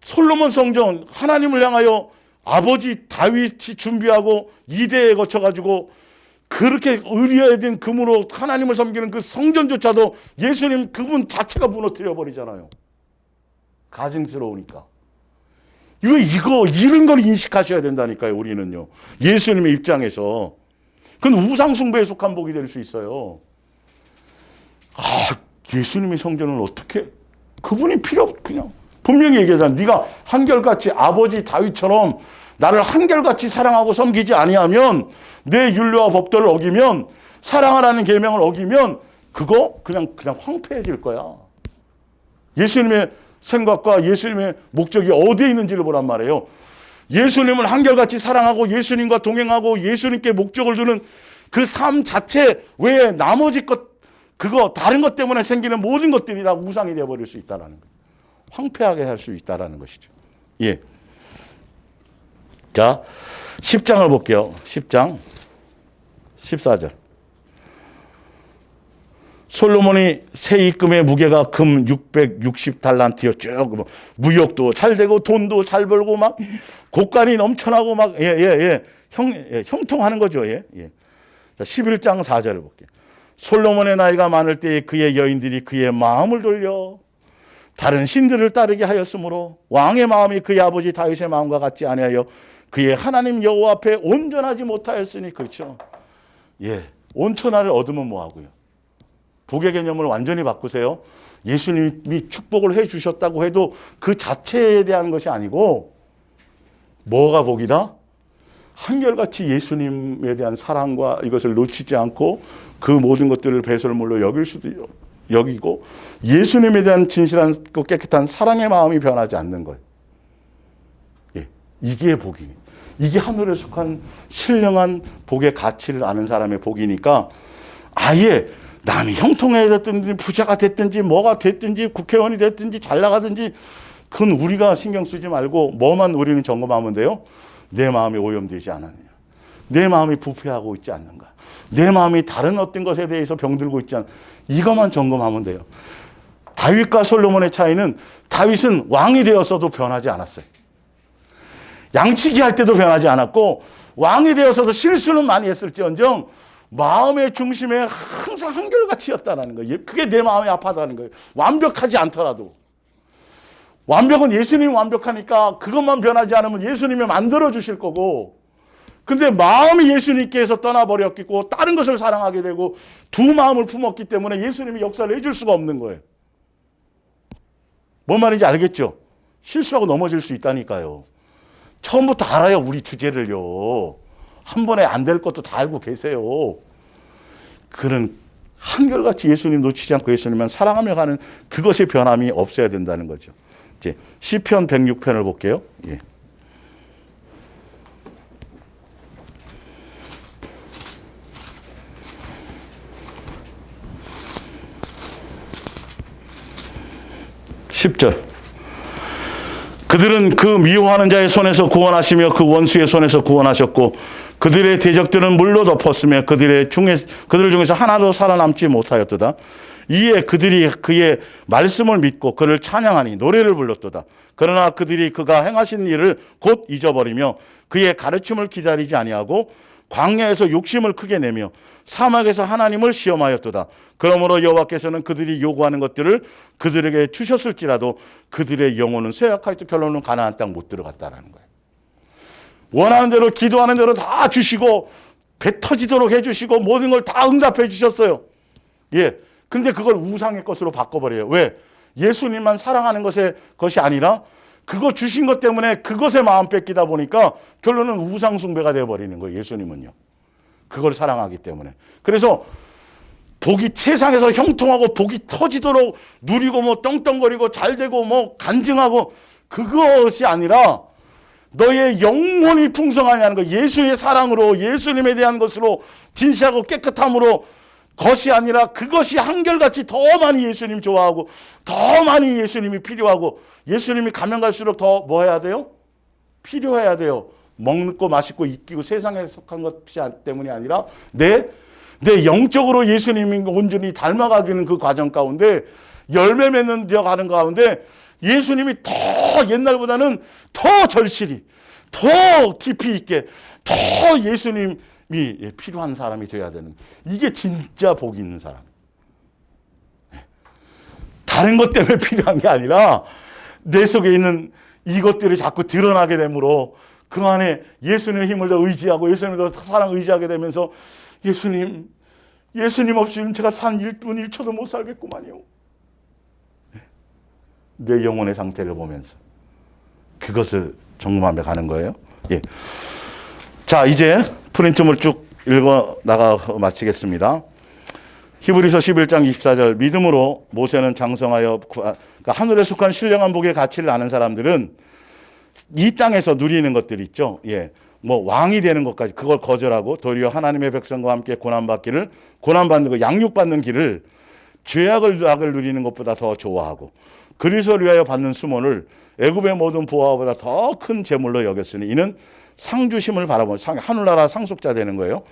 솔로몬 성전 하나님을 향하여 아버지 다윗이 준비하고 2대에 거쳐가지고 그렇게 의리화된 금으로 하나님을 섬기는 그 성전조차도 예수님 그분 자체가 무너뜨려 버리잖아요. 가증스러우니까. 이런 걸 인식하셔야 된다니까요, 우리는요. 예수님의 입장에서. 그건 우상숭배에 속한 복이 될 수 있어요. 예수님의 성전을 어떻게, 그분이 그냥 분명히 얘기하잖아. 네가 한결같이 아버지 다윗처럼 나를 한결같이 사랑하고 섬기지 아니하면, 내 율례와 법도를 어기면, 사랑하라는 계명을 어기면 그거 그냥 황폐해질 거야. 예수님의 생각과 예수님의 목적이 어디에 있는지를 보란 말이에요. 예수님을 한결같이 사랑하고 예수님과 동행하고 예수님께 목적을 두는 그 삶 자체 외에 나머지 다른 것 때문에 생기는 모든 것들이 다 우상이 되어버릴 수 있다는 거예요. 황폐하게 할 수 있다는 것이죠. 예. 자, 10장을 볼게요. 10장 14절. 솔로몬이 새 입금의 무게가 금 660달란트여, 쭉 무역도 잘 되고 돈도 잘 벌고 막 곡간이 넘쳐나고 막 형통하는 거죠. 예. 자, 11장 4절을 볼게요. 솔로몬의 나이가 많을 때에 그의 여인들이 그의 마음을 돌려 다른 신들을 따르게 하였으므로 왕의 마음이 그의 아버지 다윗의 마음과 같지 아니하여 그의 하나님 여호와 앞에 온전하지 못하였으니. 그렇죠. 예. 온천하를 얻으면 뭐하고요? 복의 개념을 완전히 바꾸세요. 예수님이 축복을 해 주셨다고 해도 그 자체에 대한 것이 아니고, 뭐가 복이다? 한결같이 예수님에 대한 사랑과 이것을 놓치지 않고 그 모든 것들을 배설물로 여기고 예수님에 대한 진실한 깨끗한 사랑의 마음이 변하지 않는 거예요. 예, 이게 복이에요. 이게 하늘에 속한 신령한 복의 가치를 아는 사람의 복이니까, 아예 남이 형통해야 됐든지 부자가 됐든지 뭐가 됐든지 국회의원이 됐든지 잘 나가든지 그건 우리가 신경 쓰지 말고 뭐만 우리는 점검하면 돼요. 내 마음이 오염되지 않았느냐, 내 마음이 부패하고 있지 않는가, 내 마음이 다른 어떤 것에 대해서 병들고 있지 않는가, 이것만 점검하면 돼요. 다윗과 솔로몬의 차이는, 다윗은 왕이 되었어도 변하지 않았어요. 양치기 할 때도 변하지 않았고, 왕이 되어서도 실수는 많이 했을지언정 마음의 중심에 항상 한결같이였다는 거예요. 그게 내 마음이 아파하다는 거예요. 완벽하지 않더라도. 완벽은 예수님이 완벽하니까 그것만 변하지 않으면 예수님이 만들어 주실 거고, 근데 마음이 예수님께서 떠나버렸고 다른 것을 사랑하게 되고 두 마음을 품었기 때문에 예수님이 역사를 해줄 수가 없는 거예요. 뭔 말인지 알겠죠? 실수하고 넘어질 수 있다니까요. 처음부터 알아요, 우리 주제를요. 한 번에 안 될 것도 다 알고 계세요. 그런 한결같이 예수님 놓치지 않고 예수님만 사랑하며 가는 그것의 변함이 없어야 된다는 거죠. 이제 시편 106편을 볼게요. 예. (10절) 그들은 그 미워하는 자의 손에서 구원하시며 그 원수의 손에서 구원하셨고 그들의 대적들은 물로 덮었으며 그들 중에서 하나도 살아남지 못하였도다. 이에 그들이 그의 말씀을 믿고 그를 찬양하니 노래를 불렀도다. 그러나 그들이 그가 행하신 일을 곧 잊어버리며 그의 가르침을 기다리지 아니하고 광야에서 욕심을 크게 내며 사막에서 하나님을 시험하였도다. 그러므로 여호와께서는 그들이 요구하는 것들을 그들에게 주셨을지라도 그들의 영혼은 쇠약하였고 결론은 가나안 땅 못 들어갔다라는 거예요. 원하는 대로 기도하는 대로 다 주시고 배 터지도록 해주시고 모든 걸 다 응답해 주셨어요. 예. 근데 그걸 우상의 것으로 바꿔버려요. 왜? 예수님만 사랑하는 것이 아니라 그거 주신 것 때문에 그것에 마음 뺏기다 보니까 결론은 우상 숭배가 되어버리는 거예요. 예수님은요. 그걸 사랑하기 때문에. 그래서 복이 세상에서 형통하고 복이 터지도록 누리고 뭐 떵떵거리고 잘되고 뭐 간증하고 그것이 아니라 너의 영혼이 풍성하냐는 거. 예수의 사랑으로 예수님에 대한 것으로 진실하고 깨끗함으로 것이 아니라 그것이 한결같이 더 많이 예수님 좋아하고 더 많이 예수님이 필요하고 예수님이 가면 갈수록 더 뭐 해야 돼요? 필요해야 돼요. 먹고 마시고 입기고 세상에 속한 것이 때문이 아니라 내 내 영적으로 예수님이 온전히 닮아가기는 그 과정 가운데 열매 맺는 되어 가는 가운데 예수님이 더 옛날보다는 더 절실히 더 깊이 있게 더 예수님이 필요한 사람이 돼야 되는, 이게 진짜 복이 있는 사람. 다른 것 때문에 필요한 게 아니라 내 속에 있는 이것들이 자꾸 드러나게 되므로 그 안에 예수님의 힘을 더 의지하고 예수님을 더 사랑 의지하게 되면서 예수님 없이는 제가 단 1분 1초도 못 살겠구만요. 내 영혼의 상태를 보면서 그것을 점검하며 가는 거예요. 예. 자, 이제 프린트물 쭉 읽어 나가 마치겠습니다. 히브리서 11장 24절, 믿음으로 모세는 장성하여 그러니까 하늘에 속한 신령한 복의 가치를 아는 사람들은 이 땅에서 누리는 것들 있죠. 예. 뭐 왕이 되는 것까지 그걸 거절하고 도리어 하나님의 백성과 함께 고난받는 거, 양육받는 길을 죄악을 누리는 것보다 더 좋아하고 그리스도를 위하여 받는 수모를 애굽의 모든 부하보다 더 큰 재물로 여겼으니 이는 상주심을 바라보는 하늘나라 상속자 되는 거예요.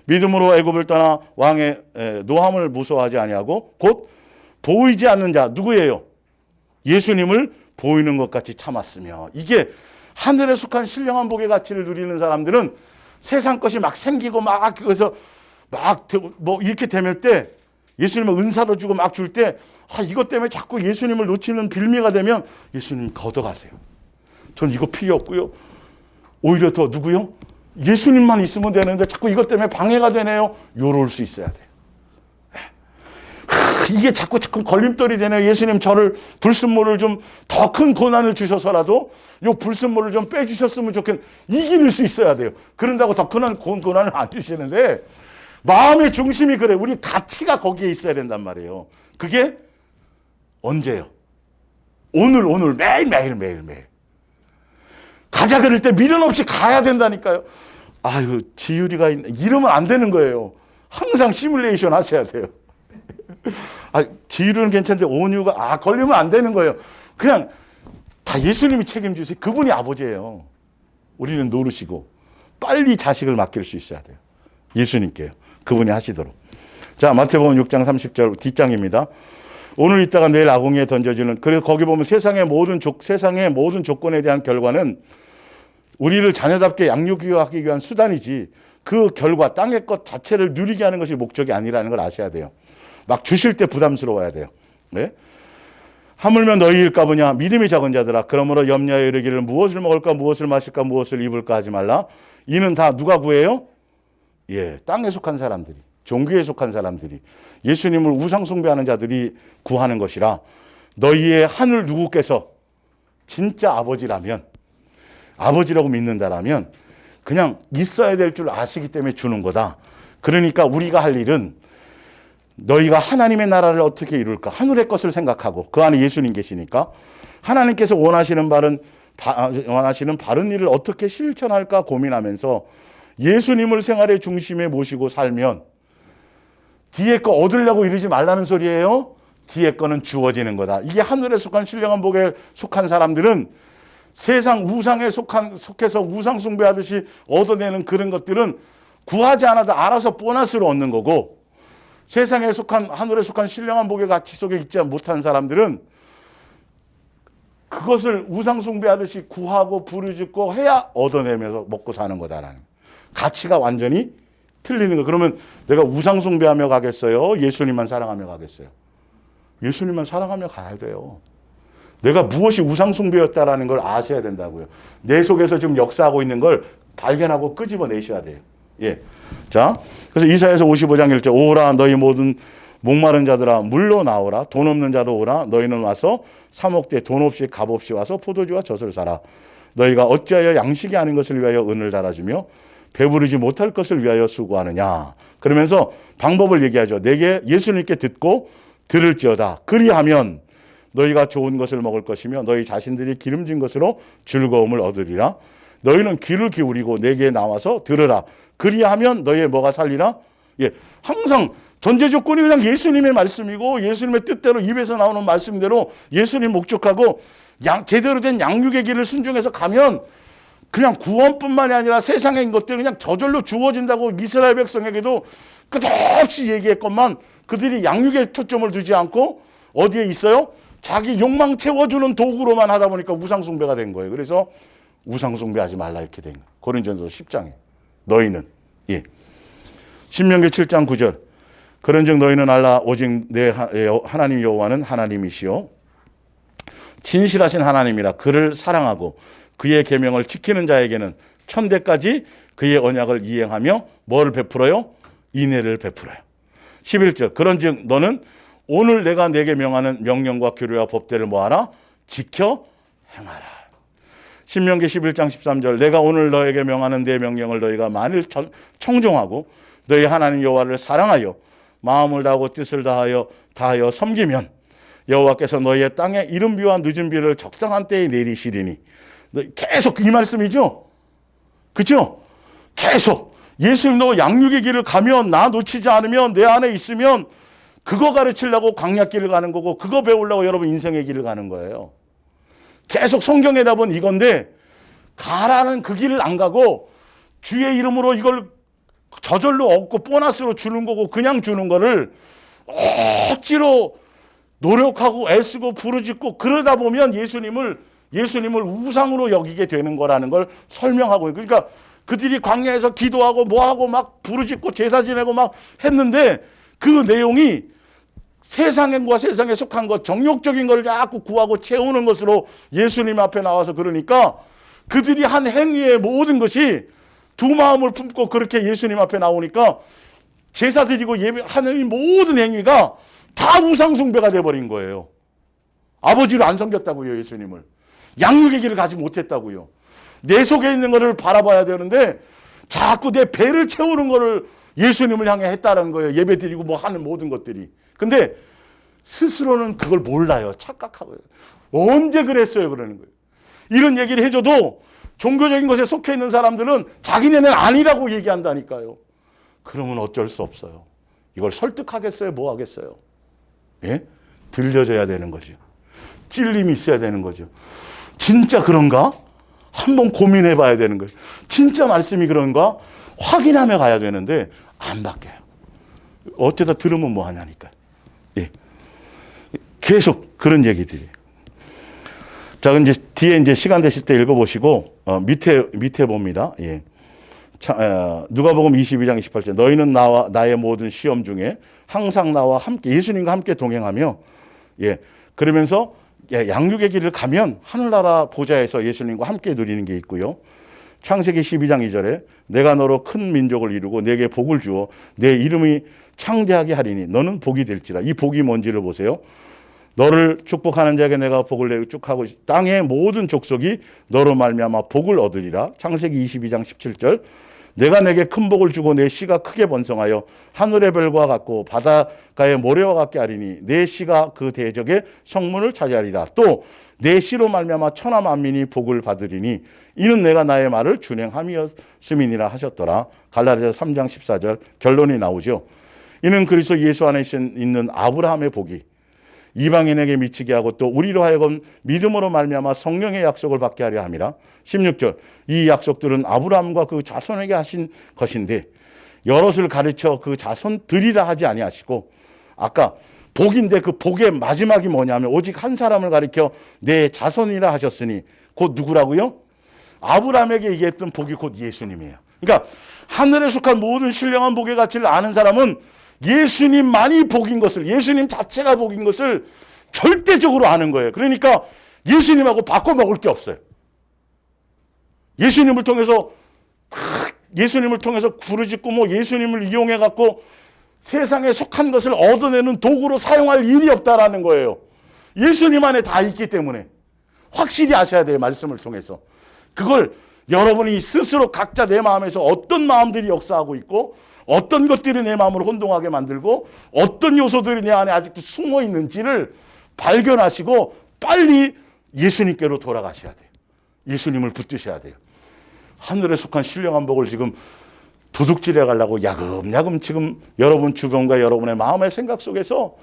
믿음으로 애굽을 떠나 왕의 노함을 무서워하지 아니하고 곧 보이지 않는 자 누구예요? 예수님을 보이는 것 같이 참았으며, 이게 하늘에 속한 신령한 복의 가치를 누리는 사람들은 세상 것이 막 생기고 막 그래서 막 뭐 이렇게 되면 때 예수님의 은사도 주고 막 줄 때 이것 때문에 자꾸 예수님을 놓치는 빌미가 되면 예수님 걷어가세요. 전 이거 필요 없고요. 오히려 더 누구요? 예수님만 있으면 되는데 자꾸 이것 때문에 방해가 되네요. 요럴 수 있어야 돼요. 이게 자꾸 걸림돌이 되네요. 예수님 저를 불순물을 좀 더 큰 고난을 주셔서라도 요 불순물을 좀 빼주셨으면 이길 수 있어야 돼요. 그런다고 더 큰 고난을 안 주시는데 마음의 중심이 그래. 우리 가치가 거기에 있어야 된단 말이에요. 그게 언제요? 오늘 매일 가자 그럴 때 미련 없이 가야 된다니까요. 아유, 지율이가 이러면 안 되는 거예요. 항상 시뮬레이션 하셔야 돼요. 지율은 괜찮은데 온유가 걸리면 안 되는 거예요. 그냥 다 예수님이 책임지세요. 그분이 아버지예요. 우리는 노릇이고 빨리 자식을 맡길 수 있어야 돼요. 예수님께요. 그분이 하시도록. 자, 마태복음 6장 30절 뒷장입니다. 오늘 있다가 내일 아궁이에 던져지는, 그래서 거기 보면 세상의 모든 조건에 대한 결과는 우리를 자녀답게 양육하기 위한 수단이지 그 결과 땅의 것 자체를 누리게 하는 것이 목적이 아니라는 걸 아셔야 돼요. 막 주실 때 부담스러워야 돼요. 네? 하물며 너희일까 보냐 믿음이 작은 자들아 그러므로 염려하여 이르기를 무엇을 먹을까 무엇을 마실까 무엇을 입을까 하지 말라. 이는 다 누가 구해요? 예, 땅에 속한 사람들이, 종교에 속한 사람들이, 예수님을 우상 숭배하는 자들이 구하는 것이라. 너희의 하늘 누구께서 진짜 아버지라고 믿는다라면 그냥 있어야 될 줄 아시기 때문에 주는 거다. 그러니까 우리가 할 일은 너희가 하나님의 나라를 어떻게 이룰까? 하늘의 것을 생각하고 그 안에 예수님 계시니까 하나님께서 원하시는 바른 일을 어떻게 실천할까 고민하면서 예수님을 생활의 중심에 모시고 살면 뒤에 거 얻으려고 이러지 말라는 소리예요. 뒤에 거는 주어지는 거다. 이게 하늘에 속한 신령한 복에 속한 사람들은 세상 우상에 속해서 우상 숭배하듯이 얻어내는 그런 것들은 구하지 않아도 알아서 보너스로 얻는 거고, 세상에 속한 하늘에 속한 신령한 복의 가치 속에 있지 못한 사람들은 그것을 우상 숭배하듯이 구하고 부르짖고 해야 얻어내면서 먹고 사는 거다라는 가치가 완전히 틀리는 거. 그러면 내가 우상 숭배하며 가겠어요? 예수님만 사랑하며 가겠어요? 예수님만 사랑하며 가야 돼요. 내가 무엇이 우상 숭배였다라는 걸 아셔야 된다고요. 내 속에서 지금 역사하고 있는 걸 발견하고 끄집어내셔야 돼요. 예. 자, 그래서 이사야서 55장 1절 오라 너희 모든 목마른 자들아 물로 나오라 돈 없는 자도 오라 너희는 와서 사 먹되 돈 없이 값 없이 와서 포도주와 젖을 사라. 너희가 어찌하여 양식이 아닌 것을 위하여 은을 달아주며 배부르지 못할 것을 위하여 수고하느냐. 그러면서 방법을 얘기하죠. 내게 예수님께 듣고 들을지어다. 그리하면 너희가 좋은 것을 먹을 것이며 너희 자신들이 기름진 것으로 즐거움을 얻으리라. 너희는 귀를 기울이고 내게 나와서 들으라. 그리하면 너희의 뭐가 살리라? 예, 항상 전제 조건이 그냥 예수님의 말씀이고 예수님의 뜻대로 입에서 나오는 말씀대로 예수님 목적하고 제대로 된 양육의 길을 순종해서 가면 그냥 구원뿐만이 아니라 세상의 것들 그냥 저절로 주어진다고 이스라엘 백성에게도 끝없이 얘기했건만 그들이 양육에 초점을 두지 않고 어디에 있어요? 자기 욕망 채워주는 도구로만 하다 보니까 우상숭배가 된 거예요. 그래서 우상숭배하지 말라 이렇게 된 거예요. 고린전서 10장에 너희는 신명기 7장 9절 그런즉 너희는 알라 오직 내 하나님 여호와는 하나님이시요 진실하신 하나님이라 그를 사랑하고 그의 계명을 지키는 자에게는 천대까지 그의 언약을 이행하며 뭐를 베풀어요? 인애를 베풀어요. 11절 그런즉 너는 오늘 내가 내게 명하는 명령과 규례와 법대를 뭐하라? 지켜 행하라. 신명기 11장 13절 내가 오늘 너에게 명하는 내 명령을 너희가 만일 청종하고 너희 하나님 여호와를 사랑하여 마음을 다하고 뜻을 다하여 섬기면 여호와께서 너희의 땅에 이른 비와 늦은 비를 적당한 때에 내리시리니 계속 이 말씀이죠. 그렇죠? 계속 예수님도 양육의 길을 가면 나 놓치지 않으면 내 안에 있으면 그거 가르치려고 광야길을 가는 거고 그거 배우려고 여러분 인생의 길을 가는 거예요. 계속 성경에 답은 이건데 가라는 그 길을 안 가고 주의 이름으로 이걸 저절로 얻고 보너스로 주는 거고 그냥 주는 거를 억지로 노력하고 애쓰고 부르짖고 그러다 보면 예수님을 우상으로 여기게 되는 거라는 걸 설명하고 그러니까 그들이 광야에서 기도하고 뭐하고 막 부르짖고 제사 지내고 막 했는데 그 내용이 세상과 세상에 속한 것 정욕적인 걸 자꾸 구하고 채우는 것으로 예수님 앞에 나와서 그러니까 그들이 한 행위의 모든 것이 두 마음을 품고 그렇게 예수님 앞에 나오니까 제사 드리고 예배하는 이 모든 행위가 다 우상숭배가 돼버린 거예요. 아버지를 안 섬겼다고요. 예수님을. 양육의 길을 가지 못했다고요. 내 속에 있는 것을 바라봐야 되는데 자꾸 내 배를 채우는 것을 예수님을 향해 했다는 거예요. 예배 드리고 뭐 하는 모든 것들이. 근데 스스로는 그걸 몰라요. 착각하고요. 언제 그랬어요? 그러는 거예요. 이런 얘기를 해줘도 종교적인 것에 속해 있는 사람들은 자기네는 아니라고 얘기한다니까요. 그러면 어쩔 수 없어요. 이걸 설득하겠어요? 뭐 하겠어요? 예? 들려줘야 되는 거죠. 찔림이 있어야 되는 거죠. 진짜 그런가? 한번 고민해 봐야 되는 거예요. 진짜 말씀이 그런가? 확인하며 가야 되는데 안 바뀌어요. 어쩌다 들으면 뭐 하냐니까. 예. 계속 그런 얘기들이. 자, 이제 뒤에 이제 시간 되실 때 읽어보시고 밑에 봅니다. 예. 누가복음 22장 28절 너희는 나의 모든 시험 중에 항상 나와 함께 예수님과 함께 동행하며 그러면서 양육의 길을 가면 하늘나라 보좌에서 예수님과 함께 누리는 게 있고요. 창세기 12장 2절에 내가 너로 큰 민족을 이루고 내게 복을 주어 내 이름이 창대하게 하리니 너는 복이 될지라. 이 복이 뭔지를 보세요. 너를 축복하는 자에게 내가 복을 내고 쭉 하고 땅의 모든 족속이 너로 말미암아 복을 얻으리라. 창세기 22장 17절 내가 내게 큰 복을 주고 내 씨가 크게 번성하여 하늘의 별과 같고 바닷가의 모래와 같게 하리니 내 씨가 그 대적의 성문을 차지하리라. 또 내 씨로 말미암아 천하 만민이 복을 받으리니 이는 내가 나의 말을 준행함이었음이니라 하셨더라. 갈라디아서 3장 14절 결론이 나오죠. 이는 그리스도 예수 안에 있는 아브라함의 복이 이방인에게 미치게 하고 또 우리로 하여금 믿음으로 말미암아 성령의 약속을 받게 하려 함이라. 16절 이 약속들은 아브라함과 그 자손에게 하신 것인데 여럿을 가르쳐 그 자손들이라 하지 아니하시고 아까 복인데 그 복의 마지막이 뭐냐면 오직 한 사람을 가르쳐 내 자손이라 하셨으니 곧 누구라고요? 아브라함에게 얘기했던 복이 곧 예수님이에요. 그러니까 하늘에 속한 모든 신령한 복의 가치를 아는 사람은 예수님만이 복인 것을 예수님 자체가 복인 것을 절대적으로 아는 거예요. 그러니까 예수님하고 바꿔 먹을 게 없어요. 예수님을 통해서 부르짖고 뭐 예수님을 이용해 갖고 세상에 속한 것을 얻어내는 도구로 사용할 일이 없다라는 거예요. 예수님 안에 다 있기 때문에 확실히 아셔야 돼요. 말씀을 통해서. 그걸 여러분이 스스로 각자 내 마음에서 어떤 마음들이 역사하고 있고 어떤 것들이 내 마음을 혼동하게 만들고 어떤 요소들이 내 안에 아직도 숨어 있는지를 발견하시고 빨리 예수님께로 돌아가셔야 돼요. 예수님을 붙드셔야 돼요. 하늘에 속한 신령한 복을 지금 도둑질해 가려고 야금야금 지금 여러분 주변과 여러분의 마음의 생각 속에서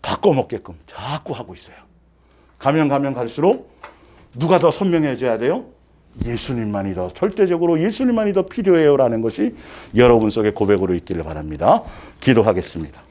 바꿔먹게끔 자꾸 하고 있어요. 가면 갈수록 누가 더 선명해져야 돼요? 예수님만이 더, 절대적으로 예수님만이 더 필요해요라는 것이 여러분 속의 고백으로 있기를 바랍니다. 기도하겠습니다.